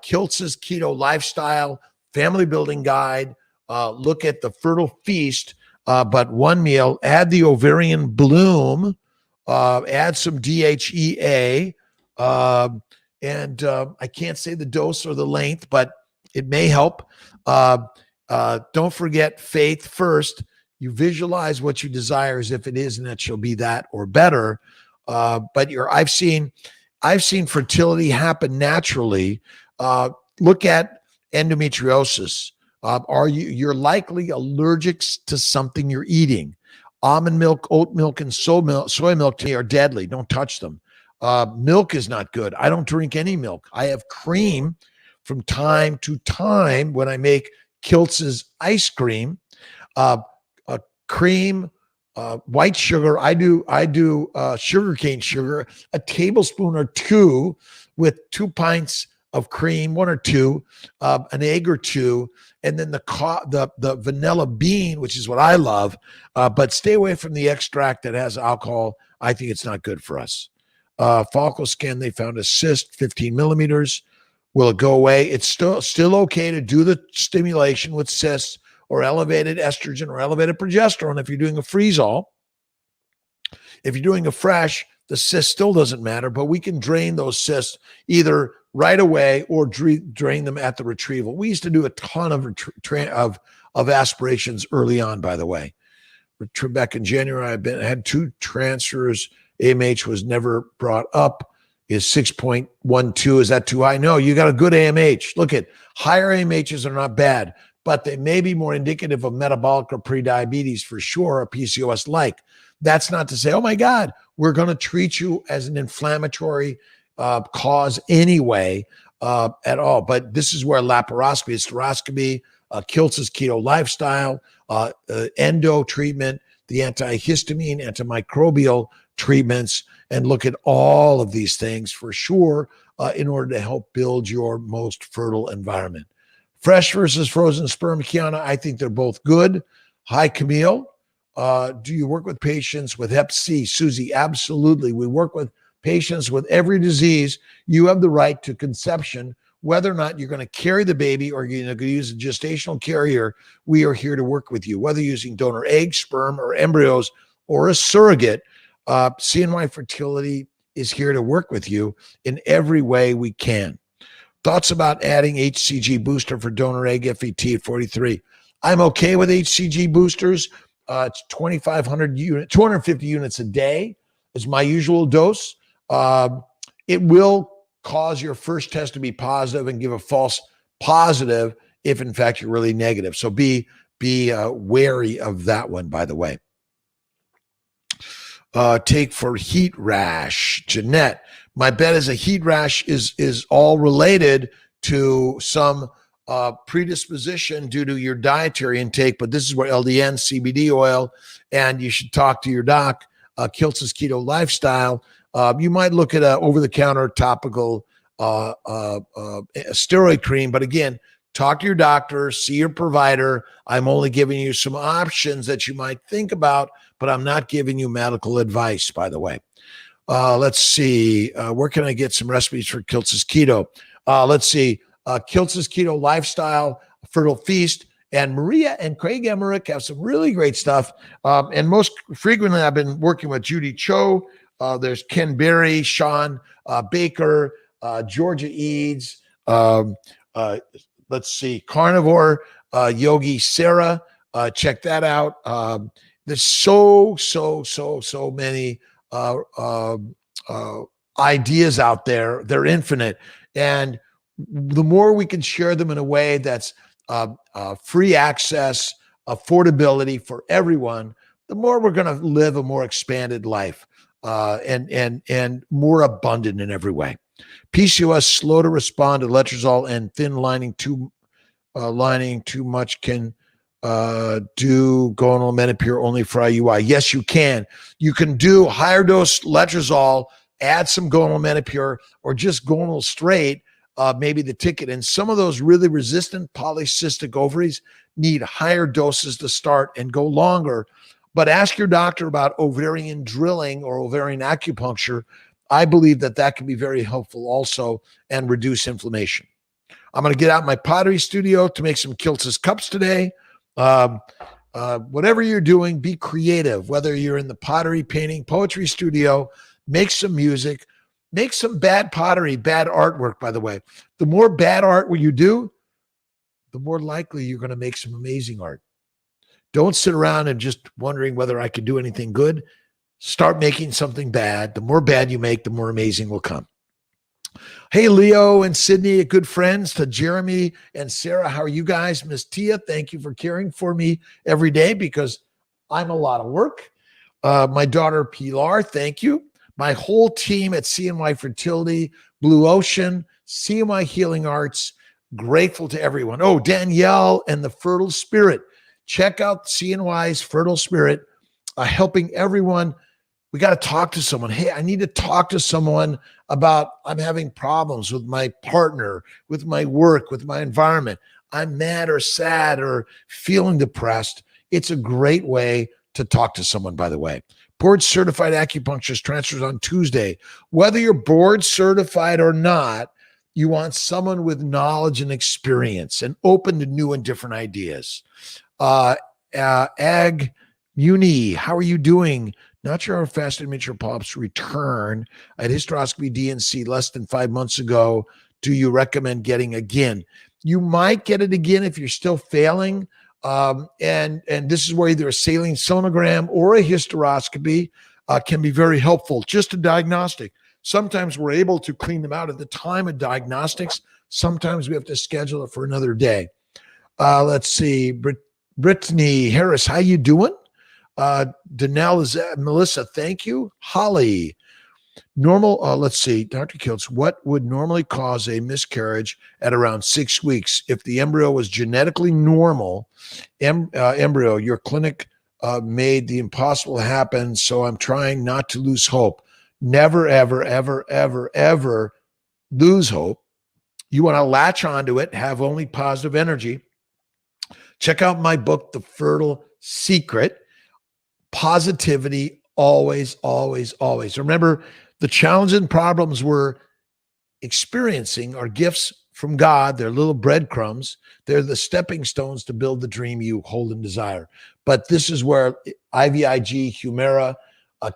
kilz's keto lifestyle, family building guide. Look at the Fertile Feast, but one meal. Add the ovarian bloom. Add some DHEA. And I can't say the dose or the length, but it may help. Don't forget faith first. You visualize what you desire as if it is, and that shall be that or better. But I've seen fertility happen naturally. Look at endometriosis. You're likely allergic to something you're eating. Almond milk, oat milk, and soy milk to me are deadly. Don't touch them. Milk is not good. I don't drink any milk. I have cream from time to time when I make kilz's ice cream. Cream, white sugar. I do sugarcane sugar, a tablespoon or 2 with 2 pints of cream, 1 or 2, an egg or 2, and then the vanilla bean, which is what I love. But stay away from the extract that has alcohol. I think it's not good for us. Follicle scan, they found a cyst, 15 millimeters. Will it go away? It's still okay to do the stimulation with cysts or elevated estrogen or elevated progesterone if you're doing a freeze-all. If you're doing a fresh, the cyst still doesn't matter, but we can drain those cysts either right away or drain them at the retrieval. We used to do a ton of aspirations early on, by the way. Back in January, I had 2 transfers. AMH was never brought up. Is 6.12. Is that too high? No, you got a good AMH. Look at higher AMHs are not bad, but they may be more indicative of metabolic or prediabetes for sure, or PCOS-like. That's not to say, oh my God, we're going to treat you as an inflammatory cause anyway at all. But this is where laparoscopy, hysteroscopy, kilz's keto lifestyle, endo treatment, the antihistamine, antimicrobial treatments, and look at all of these things for sure in order to help build your most fertile environment. Fresh versus frozen sperm, Kiana, I think they're both good. Hi, Camille. Do you work with patients with Hep C? Susie, absolutely. We work with patients with every disease. You have the right to conception. Whether or not you're going to carry the baby or you're going to use a gestational carrier, we are here to work with you. Whether using donor eggs, sperm, or embryos, or a surrogate, CNY Fertility is here to work with you in every way we can. Thoughts about adding HCG booster for donor egg FET at 43? I'm okay with HCG boosters. It's 2,500 units, 250 units a day is my usual dose. It will cause your first test to be positive and give a false positive if in fact you're really negative. So be wary of that one, by the way. Take for heat rash. Jeanette, my bet is a heat rash is all related to some predisposition due to your dietary intake, but this is where LDN, CBD oil, and you should talk to your doc. Kilz's Keto Lifestyle. You might look at a over-the-counter topical steroid cream, but again, talk to your doctor, see your provider. I'm only giving you some options that you might think about, but I'm not giving you medical advice, by the way. Let's see. Where can I get some recipes for Kilz's Keto? Let's see. Kilz's Keto Lifestyle, Fertile Feast, and Maria and Craig Emmerich have some really great stuff. And most frequently, I've been working with Judy Cho. There's Ken Berry, Sean Baker, Georgia Eads. Let's see, Carnivore, Yogi Sarah. Check that out. There's so many ideas out there. They're infinite. And the more we can share them in a way that's free access, affordability for everyone, the more we're going to live a more expanded life and more abundant in every way. PCOS, slow to respond to letrozole, and thin lining too much can do gonal menopur only for IUI. Yes, you can. You can do higher dose letrozole, add some gonal menopur, or just gonal straight, maybe the ticket. And some of those really resistant polycystic ovaries need higher doses to start and go longer. But ask your doctor about ovarian drilling or ovarian acupuncture. I believe that can be very helpful also and reduce inflammation. I'm going to get out my pottery studio to make some Kilz's cups today. Whatever you're doing, be creative. Whether you're in the pottery, painting, poetry studio, make some music, make some bad pottery, bad artwork, by the way. The more bad art you do, the more likely you're going to make some amazing art. Don't sit around and just wondering whether I could do anything good. Start making something bad. The more bad you make, the more amazing will come. Hey, Leo and Sydney, good friends. To Jeremy and Sarah, how are you guys? Miss Tia, thank you for caring for me every day because I'm a lot of work. My daughter, Pilar, thank you. My whole team at CNY Fertility, Blue Ocean, CNY Healing Arts, grateful to everyone. Oh, Danielle and the Fertile Spirit. Check out CNY's Fertile Spirit, helping everyone. We got to talk to someone. Hey, I need to talk to someone about I'm having problems with my partner, with my work, with my environment. I'm mad or sad or feeling depressed. It's a great way to talk to someone, by the way. Board certified acupuncturist transfers on Tuesday. Whether you're board certified or not, you want someone with knowledge and experience and open to new and different ideas. Ag Muni, how are you doing? Not sure how fast immature polyps return. I had hysteroscopy DNC less than 5 months ago. Do you recommend getting again? You might get it again if you're still failing. And this is where either a saline sonogram or a hysteroscopy can be very helpful. Just a diagnostic. Sometimes we're able to clean them out at the time of diagnostics. Sometimes we have to schedule it for another day. Let's see. Brittany Harris, how you doing? Danelle is Melissa, thank you. Holly, normal. Let's see, Dr. Kilz, what would normally cause a miscarriage at around 6 weeks if the embryo was genetically normal? Embryo, your clinic made the impossible happen, so I'm trying not to lose hope. Never, ever, ever, ever, ever lose hope. You want to latch onto it, have only positive energy. Check out my book, The Fertile Secret. Positivity, always, always, always. Remember, the challenges and problems we're experiencing are gifts from God. They're little breadcrumbs. They're the stepping stones to build the dream you hold and desire. But this is where IVIG, Humira,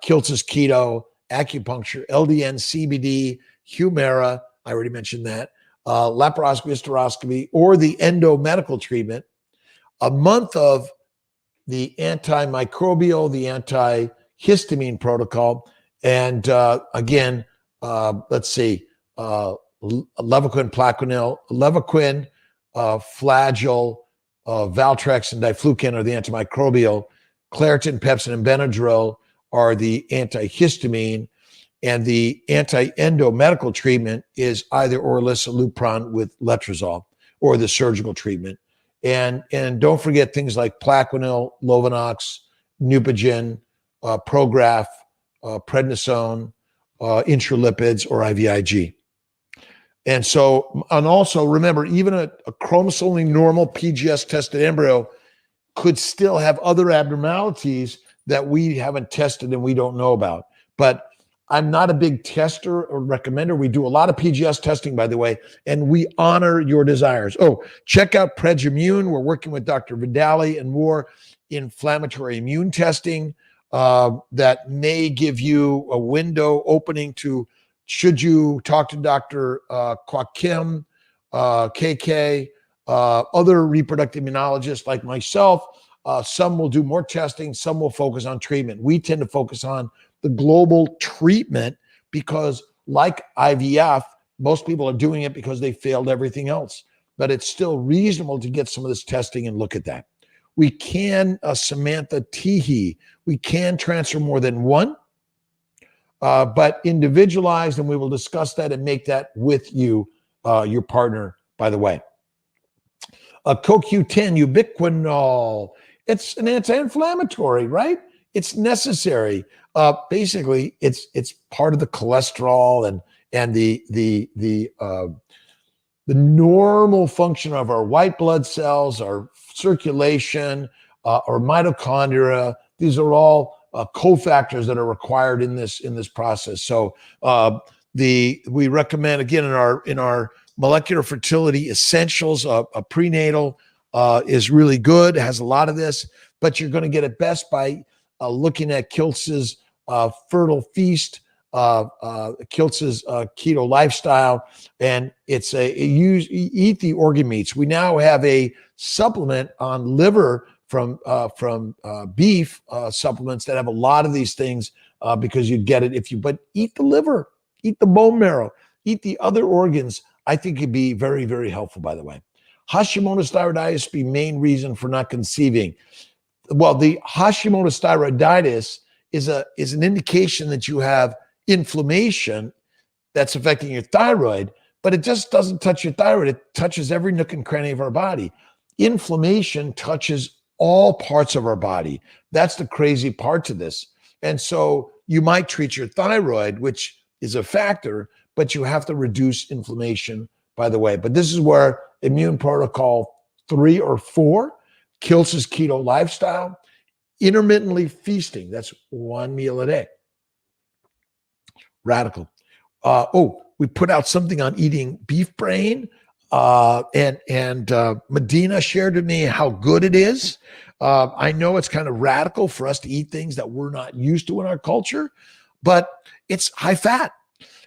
Kilz's Keto, acupuncture, LDN, CBD, Humira, I already mentioned that, laparoscopy, hysteroscopy, or the endomedical treatment, a month of the antimicrobial, the antihistamine protocol, and again, let's see, Levaquin, Plaquenil, Levaquin, Flagyl, Valtrex, and Diflucan are the antimicrobial. Claritin, Pepsin, and Benadryl are the antihistamine, and the anti-endomedical treatment is either Orilissa, Lupron with letrozole. or the surgical treatment. And don't forget things like Plaquenil, Lovenox, Neupogen, Prograf, prednisone, intralipids, or IVIG. And so, and also remember, even a chromosomally normal PGS tested embryo could still have other abnormalities that we haven't tested and we don't know about. But I'm not a big tester or recommender. We do a lot of PGS testing, by the way, and we honor your desires. Oh, check out PredImmune. We're working with Dr. Vidali and more inflammatory immune testing that may give you a window opening to, should you talk to Dr. Kwakim, KK, other reproductive immunologists like myself. Some will do more testing. Some will focus on treatment. We tend to focus on the global treatment because, like IVF, most people are doing it because they failed everything else. But it's still reasonable to get some of this testing and look at that. We can, Samantha Teehee, we can transfer more than one, but individualized, and we will discuss that and make that with you, your partner, by the way. CoQ10, ubiquinol, it's an anti-inflammatory, right? It's necessary. Basically, it's part of the cholesterol and the normal function of our white blood cells, our circulation, our mitochondria. These are all cofactors that are required in this process. So we recommend, again, in our molecular fertility essentials, a prenatal is really good. It has a lot of this, but you're going to get it best by looking at kilz's Fertile Feast, kilz's keto lifestyle, and it's eat the organ meats. We now have a supplement on liver from beef supplements that have a lot of these things because you'd get it but eat the liver, eat the bone marrow, eat the other organs. I think it'd be very, very helpful, by the way. Hashimoto's thyroiditis be main reason for not conceiving. Well, the Hashimoto's thyroiditis is an indication that you have inflammation that's affecting your thyroid, but it just doesn't touch your thyroid. It touches every nook and cranny of our body. Inflammation touches all parts of our body. That's the crazy part to this. And so you might treat your thyroid, which is a factor, but you have to reduce inflammation, by the way. But this is where immune protocol 3 or 4, kilz's keto lifestyle, intermittently feasting. That's one meal a day. Radical. We put out something on eating beef brain, and Medina shared with me how good it is. I know it's kind of radical for us to eat things that we're not used to in our culture, but it's high fat.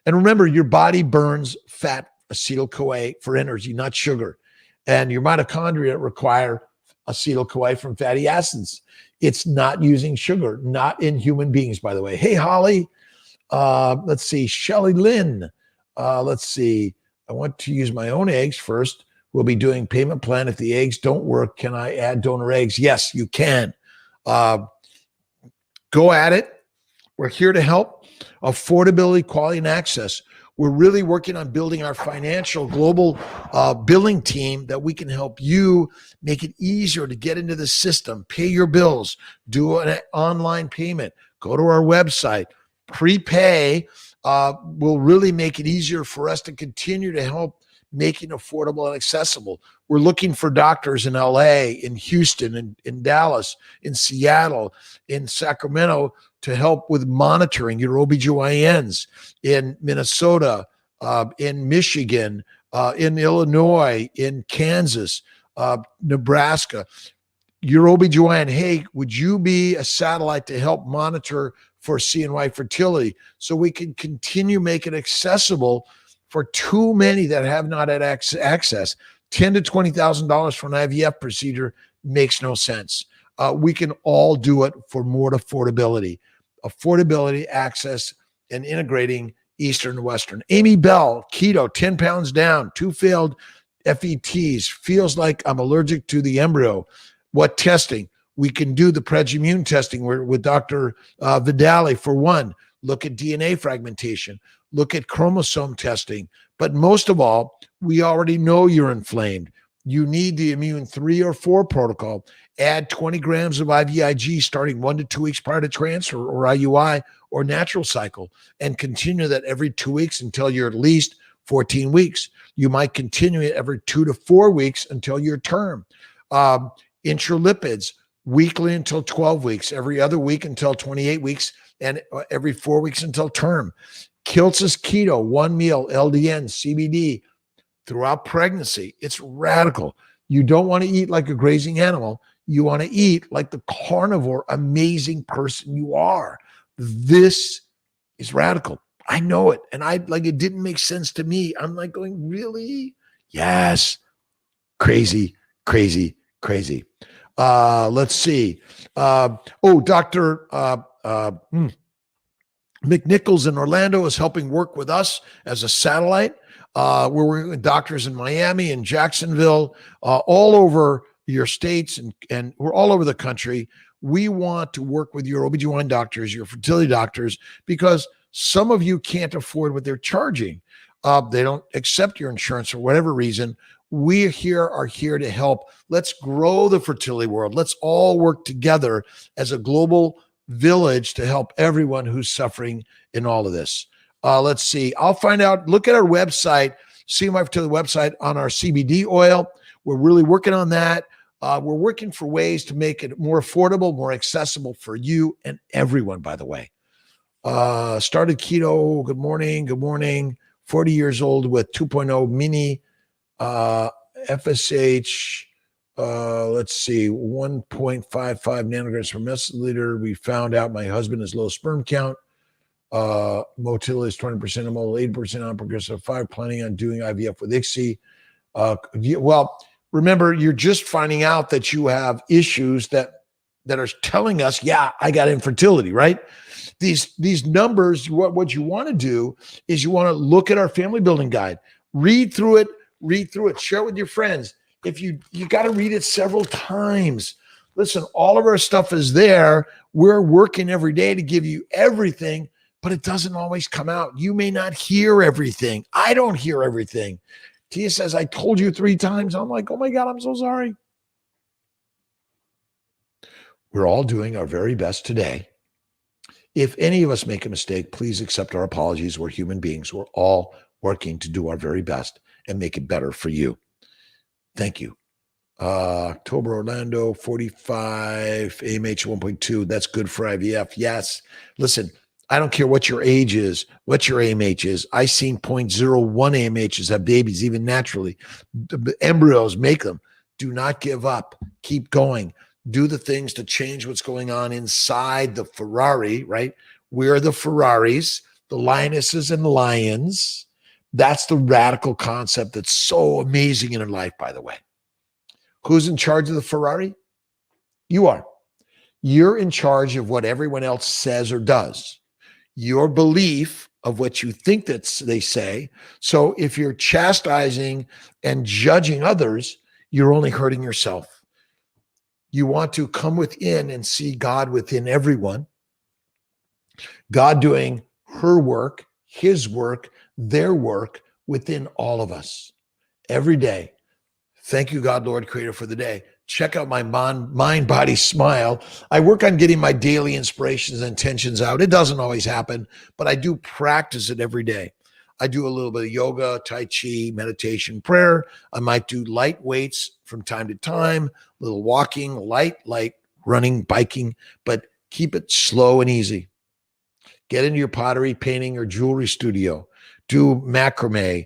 And remember, your body burns fat, acetyl-CoA, for energy, not sugar. And your mitochondria require acetyl-CoA from fatty acids. It's not using sugar, not in human beings, by the way. Hey, Holly. Let's see. Shelly Lynn. Let's see. I want to use my own eggs first. We'll be doing payment plan. If the eggs don't work, can I add donor eggs? Yes, you can. Go at it. We're here to help. Affordability, quality, and access. We're really working on building our financial global billing team that we can help you make it easier to get into the system, pay your bills, do an online payment, go to our website, prepay. Will really make it easier for us to continue to help making affordable and accessible. We're looking for doctors in LA, in Houston, in Dallas, in Seattle, in Sacramento to help with monitoring your OBGYNs, in Minnesota, in Michigan, in Illinois, in Kansas, Nebraska. Your OBGYN, hey, would you be a satellite to help monitor for CNY fertility so we can continue making it accessible for too many that have not had access? $10,000 to $20,000 for an IVF procedure makes no sense. We can all do it for more affordability, access, and integrating Eastern and Western. Amy Bell, keto, 10 pounds down, 2 failed FETs, feels like I'm allergic to the embryo. What testing? We can do the PredImmune testing with Dr. Vidali for one. Look at DNA fragmentation. Look at chromosome testing. But most of all, we already know you're inflamed. You need the immune 3 or 4 protocol. Add 20 grams of IVIG starting 1 to 2 weeks prior to transfer or IUI or natural cycle, and continue that every 2 weeks until you're at least 14 weeks. You might continue it every 2 to 4 weeks until your term. Intralipids, weekly until 12 weeks, every other week until 28 weeks, and every 4 weeks until term. Kilz keto, 1 meal, LDN, CBD, throughout pregnancy. It's radical. You don't want to eat like a grazing animal. You want to eat like the carnivore, amazing person you are. This is radical. I know it. And it didn't make sense to me. I'm like going, really? Yes. Crazy, crazy, crazy. Let's see. Dr. McNichols in Orlando is helping work with us as a satellite. We're working with doctors in Miami and Jacksonville, all over your states, and we're all over the country. We want to work with your OBGYN doctors, your fertility doctors, because some of you can't afford what they're charging. They don't accept your insurance for whatever reason. We are here to help. Let's grow the fertility world. Let's all work together as a global village to help everyone who's suffering in all of this. Let's see. I'll find out. Look at our website, see my fertility website on our CBD oil. We're really working on that. We're working for ways to make it more affordable, more accessible for you and everyone, by the way. Started keto. Good morning. Good morning. 40 years old with 2.0 mini FSH. Let's see, 1.55 nanograms per milliliter. We found out my husband has low sperm count. Motility is 20% of mole, 8% on progressive 5. Planning on doing IVF with ICSI. Well, remember, you're just finding out that you have issues that are telling us, yeah, I got infertility, right? These numbers, what you want to do is you want to look at our family building guide, read through it, share it with your friends. If you got to read it several times. Listen, all of our stuff is there. We're working every day to give you everything, but it doesn't always come out. You may not hear everything. I don't hear everything. Tia says, I told you 3 times. I'm like, oh my God, I'm so sorry. We're all doing our very best today. If any of us make a mistake, please accept our apologies. We're human beings. We're all working to do our very best and make it better for you. Thank you. October, Orlando, 45, AMH 1.2. That's good for IVF. Yes. Listen, I don't care what your age is, what your AMH is. I seen 0.01 AMHs have babies, even naturally. The embryos make them. Do not give up. Keep going. Do the things to change what's going on inside the Ferrari, right? We're the Ferraris, the lionesses and lions. That's the radical concept that's so amazing in life, by the way. Who's in charge of the Ferrari? You are. You're in charge of what everyone else says or does. Your belief of what you think that they say. So if you're chastising and judging others, you're only hurting yourself. You want to come within and see God within everyone. God doing her work, his work, their work within all of us every day. Thank you, God, Lord, Creator, for the day. Check out my mind, body, smile. I work on getting my daily inspirations and intentions out. It doesn't always happen, but I do practice it every day. I do a little bit of yoga, Tai Chi, meditation, prayer. I might do light weights from time to time, a little walking, light running, biking, but keep it slow and easy. Get into your pottery, painting, or jewelry studio. Do macrame,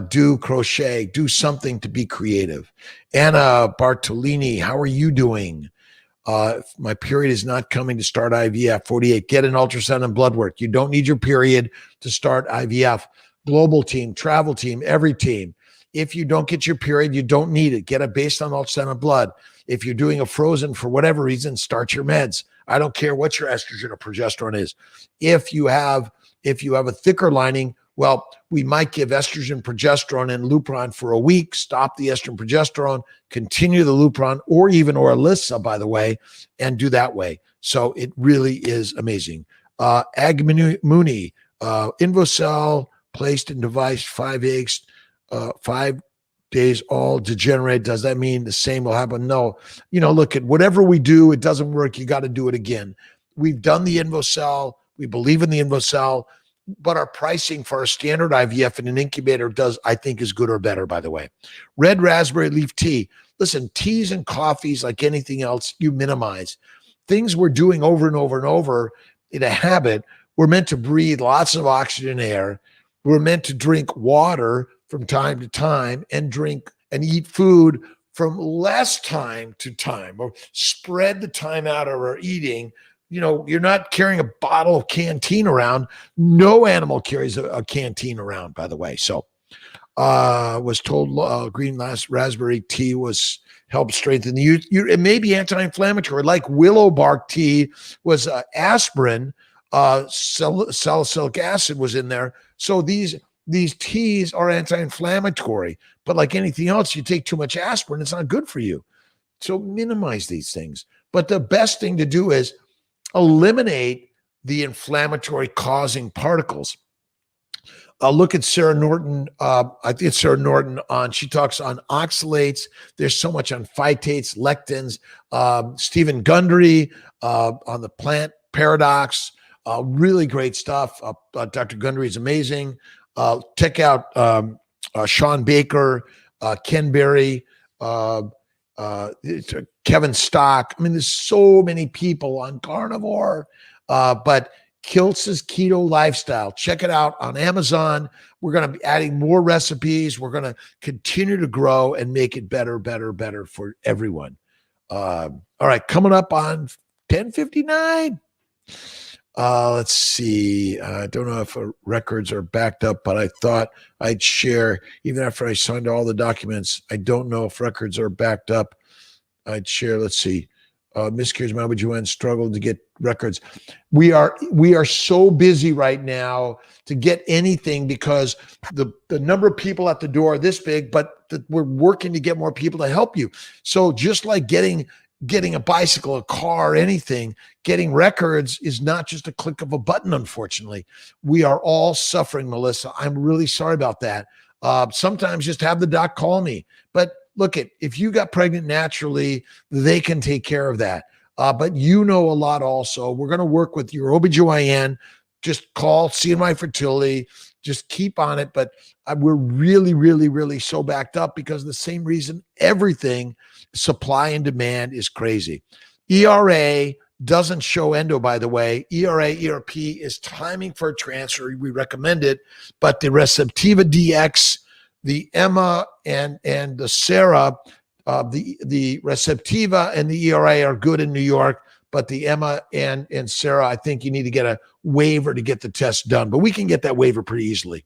do crochet, do something to be creative. Anna Bartolini, how are you doing? If my period is not coming to start IVF, 48, get an ultrasound and blood work. You don't need your period to start IVF. Global team, travel team, every team. If you don't get your period, you don't need it. Get a based on ultrasound and blood. If you're doing a frozen for whatever reason, start your meds. I don't care what your estrogen or progesterone is. If you have a thicker lining, well, we might give estrogen, progesterone, and Lupron for a week, stop the estrogen, progesterone, continue the Lupron, or even Oralissa, by the way, and do that way. So it really is amazing. Agmuni, Invocell, placed in device, 5 eggs, 5 days all degenerate. Does that mean the same will happen? No. Look, at whatever we do, it doesn't work. You got to do it again. We've done the InvoCell. We believe in the InvoCell, but our pricing for our standard IVF in an incubator I think, is good or better, by the way. Red raspberry leaf tea. Listen, teas and coffees, like anything else, you minimize. Things we're doing over and over and over in a habit. We're meant to breathe lots of oxygen air. We're meant to drink water from time to time and drink and eat food from less time to time, or spread the time out of our eating. You're not carrying a bottle of canteen around. No animal carries a canteen around, by the way. So was told green raspberry tea helped strengthen the youth. It may be anti-inflammatory, like willow bark tea was aspirin. Salicylic acid was in there. So these teas are anti-inflammatory, but like anything else, you take too much aspirin, it's not good for you. So minimize these things. But the best thing to do is eliminate the inflammatory causing particles. Look at Sarah Norton. I think it's Sarah Norton she talks on oxalates. There's so much on phytates, lectins. Stephen Gundry on the plant paradox. Really great stuff. Dr. Gundry is amazing. Check out Sean Baker, Ken Berry, Kevin Stock. I mean, there's so many people on carnivore, but kilz's Keto Lifestyle. Check it out on Amazon. We're going to be adding more recipes. We're going to continue to grow and make it better for everyone. All right, coming up on 10:59. Let's see. I don't know if records are backed up, but I thought I'd share, even after I signed all the documents. I don't know if records are backed up. I'd share. Let's see. Miscarriage, my OBGYN struggled to get records. We are so busy right now to get anything because the number of people at the door are this big, but we're working to get more people to help you. So just like getting a bicycle, a car, anything, getting records is not just a click of a button, unfortunately. We are all suffering, Melissa. I'm really sorry about that. Sometimes just have the doc call me. But look, if you got pregnant naturally, they can take care of that. But a lot also. We're going to work with your OBGYN. Just call CNY Fertility. Just keep on it. But we're really, really, really so backed up because of the same reason everything, supply and demand, is crazy. ERA doesn't show endo, by the way. ERP is timing for a transfer. We recommend it. But the Receptiva DX, the Emma and the Sarah, the Receptiva and the ERA are good in New York, but the Emma and Sarah, I think you need to get a waiver to get the test done, but we can get that waiver pretty easily.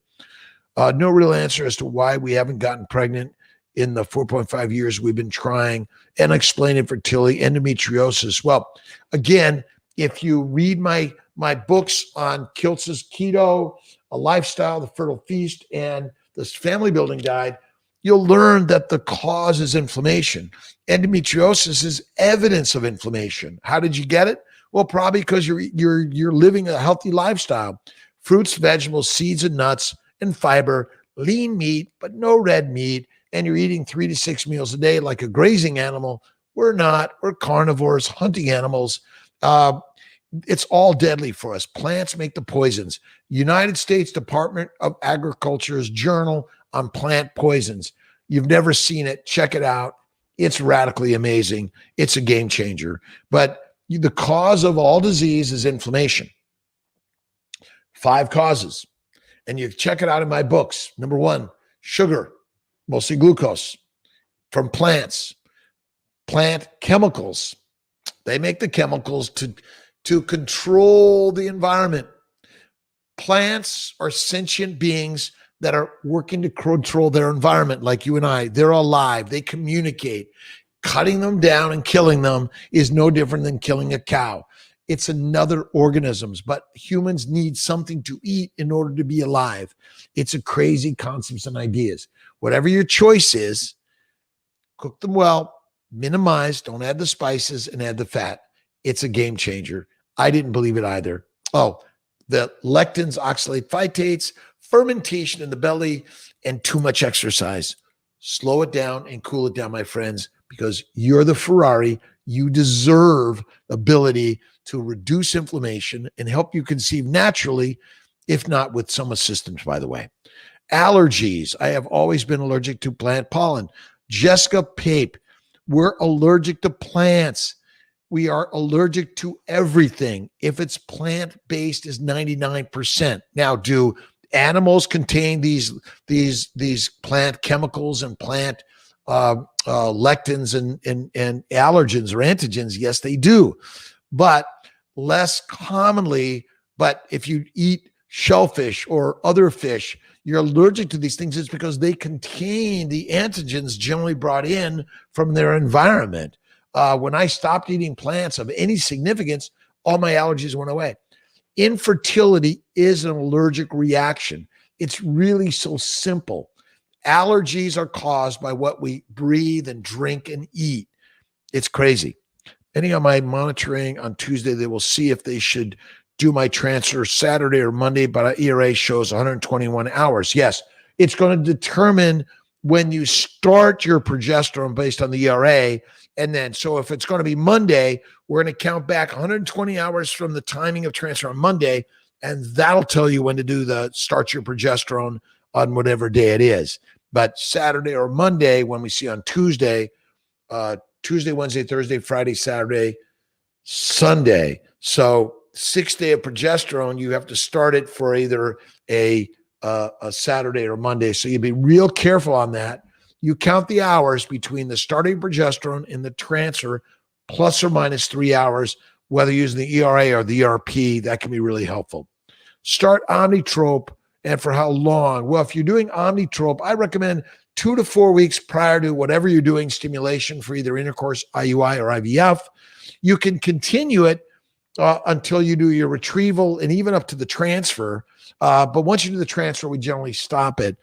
No real answer as to why we haven't gotten pregnant in the 4.5 years we've been trying, and explain infertility, endometriosis. Well, again, if you read my books on kilz's Keto, a Lifestyle, the Fertile Feast, and this Family Building Guide, you'll learn that the cause is inflammation. Endometriosis is evidence of inflammation. How did you get it? Well, probably because you're living a healthy lifestyle. Fruits, vegetables, seeds and nuts, and fiber, lean meat, but no red meat, and you're eating 3 to 6 meals a day like a grazing animal. We're not. We're carnivores, hunting animals. It's all deadly for us. Plants make the poisons. United States Department of Agriculture's journal on plant poisons. You've never seen it. Check it out. It's radically amazing. It's a game changer. But the cause of all disease is inflammation. 5 causes. And you check it out in my books. Number 1, sugar, mostly glucose from plants. Plant chemicals. They make the chemicals to control the environment. Plants are sentient beings that are working to control their environment, like you and I. They're alive. They communicate. Cutting them down and killing them is no different than killing a cow. It's another organisms, but humans need something to eat in order to be alive. It's a crazy concepts and ideas. Whatever your choice is, cook them well, minimize, don't add the spices, and add the fat. It's a game changer. I didn't believe it either. Oh, the lectins, oxalate phytates, fermentation in the belly, and too much exercise. Slow it down and cool it down, my friends, because you're the Ferrari. You deserve the ability to reduce inflammation and help you conceive naturally, if not with some assistance, by the way. Allergies. I have always been allergic to plant pollen. Jessica Pape, we're allergic to plants. We are allergic to everything. If it's plant-based, is 99%. Now, do animals contain these plant chemicals and plant lectins and allergens or antigens? Yes, they do, but less commonly. But if you eat shellfish or other fish, you're allergic to these things. It's because they contain the antigens generally brought in from their environment. When I stopped eating plants of any significance, all my allergies went away. Infertility is an allergic reaction. It's really so simple. Allergies are caused by what we breathe and drink and eat. It's crazy. Any of my monitoring on Tuesday, they will see if they should do my transfer Saturday or Monday, but ERA shows 121 hours. Yes, it's going to determine when you start your progesterone based on the ERA. And then, so if it's going to be Monday, we're going to count back 120 hours from the timing of transfer on Monday, and that'll tell you when to do the start your progesterone on whatever day it is. But Saturday or Monday, when we see on Tuesday, Tuesday, Wednesday, Thursday, Friday, Saturday, Sunday. So 6 day of progesterone, you have to start it for either a Saturday or Monday. So you be real careful on that. You count the hours between the starting progesterone and the transfer, plus or minus 3 hours, whether using the ERA or the ERP. That can be really helpful. Start Omnitrope, and for how long? Well, if you're doing Omnitrope, I recommend 2 to 4 weeks prior to whatever you're doing stimulation for either intercourse, IUI, or IVF. You can continue it until you do your retrieval and even up to the transfer. But once you do the transfer, we generally stop it.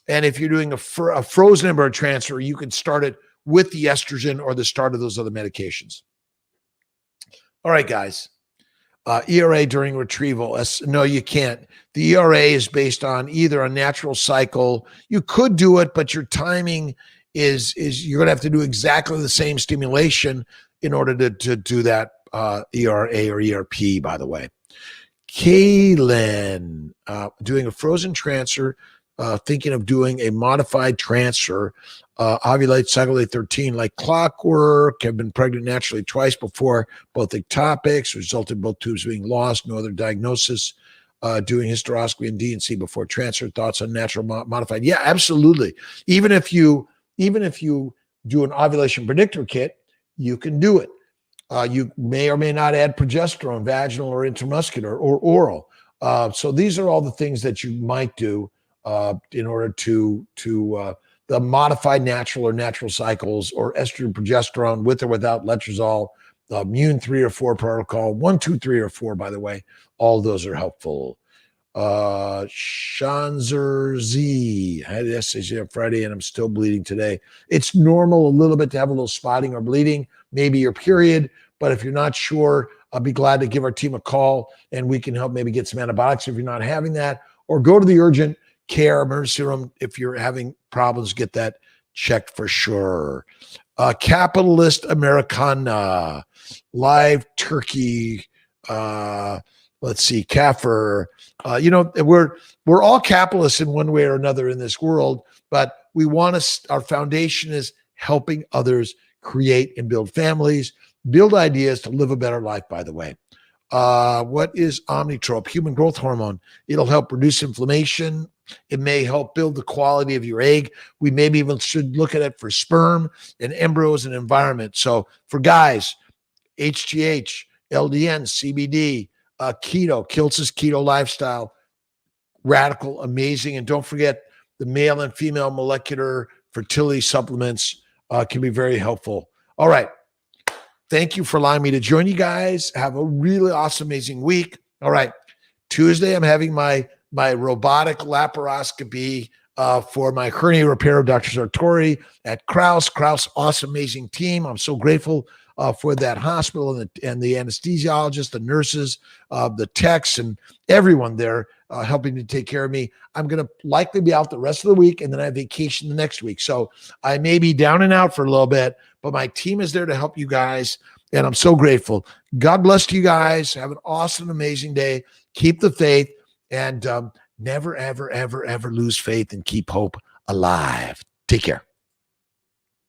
And if you're doing a frozen embryo transfer, you can start it with the estrogen or the start of those other medications. All right, guys. ERA during retrieval. No, you can't. The ERA is based on either a natural cycle. You could do it, but your timing is you're going to have to do exactly the same stimulation in order to do that ERA or ERP, by the way. Kaylin, doing a frozen transfer, thinking of doing a modified transfer, ovulate cycle day 13 like clockwork, have been pregnant naturally twice before, both ectopics, resulted in both tubes being lost, no other diagnosis, doing hysteroscopy and D&C before transfer, thoughts on natural modified. Yeah, absolutely. Even if you do an ovulation predictor kit, you can do it. You may or may not add progesterone, vaginal or intramuscular or oral. So these are all the things that you might do in order to the modified natural or natural cycles, or estrogen, progesterone with or without letrozole, the immune 3 or 4 protocol, 1, 2, 3, or 4, by the way. All those are helpful. Shanzer Z, I had an SSG on Friday and I'm still bleeding today. It's normal a little bit to have a little spotting or bleeding, maybe your period, but if you're not sure, I'll be glad to give our team a call and we can help maybe get some antibiotics if you're not having that, or go to the urgent care emergency room if you're having problems, get that checked for sure. Capitalist Americana, live turkey, let's see, Kaffer. We're all capitalists in one way or another in this world, but we want to, our foundation is helping others create and build families, build ideas to live a better life, by the way. What is Omnitrope? Human growth hormone. It'll help reduce inflammation. It may help build the quality of your egg. We maybe even should look at it for sperm and embryos and environment. So for guys, HGH, LDN, CBD, keto, kilz keto lifestyle, radical, amazing. And don't forget the male and female molecular fertility supplements can be very helpful. All right. Thank you for allowing me to join you guys. Have a really awesome, amazing week. All right. Tuesday, I'm having my robotic laparoscopy for my hernia repair of Dr. Sartori at Kraus. Kraus, awesome, amazing team. I'm so grateful for that hospital and the anesthesiologist, the nurses, the techs, and everyone there. helping to take care of me. I'm going to likely be out the rest of the week, and then I have vacation the next week. So I may be down and out for a little bit, but my team is there to help you guys, and I'm so grateful. God bless you guys. Have an awesome, amazing day. Keep the faith, and never, ever, ever, ever lose faith, and keep hope alive. Take care.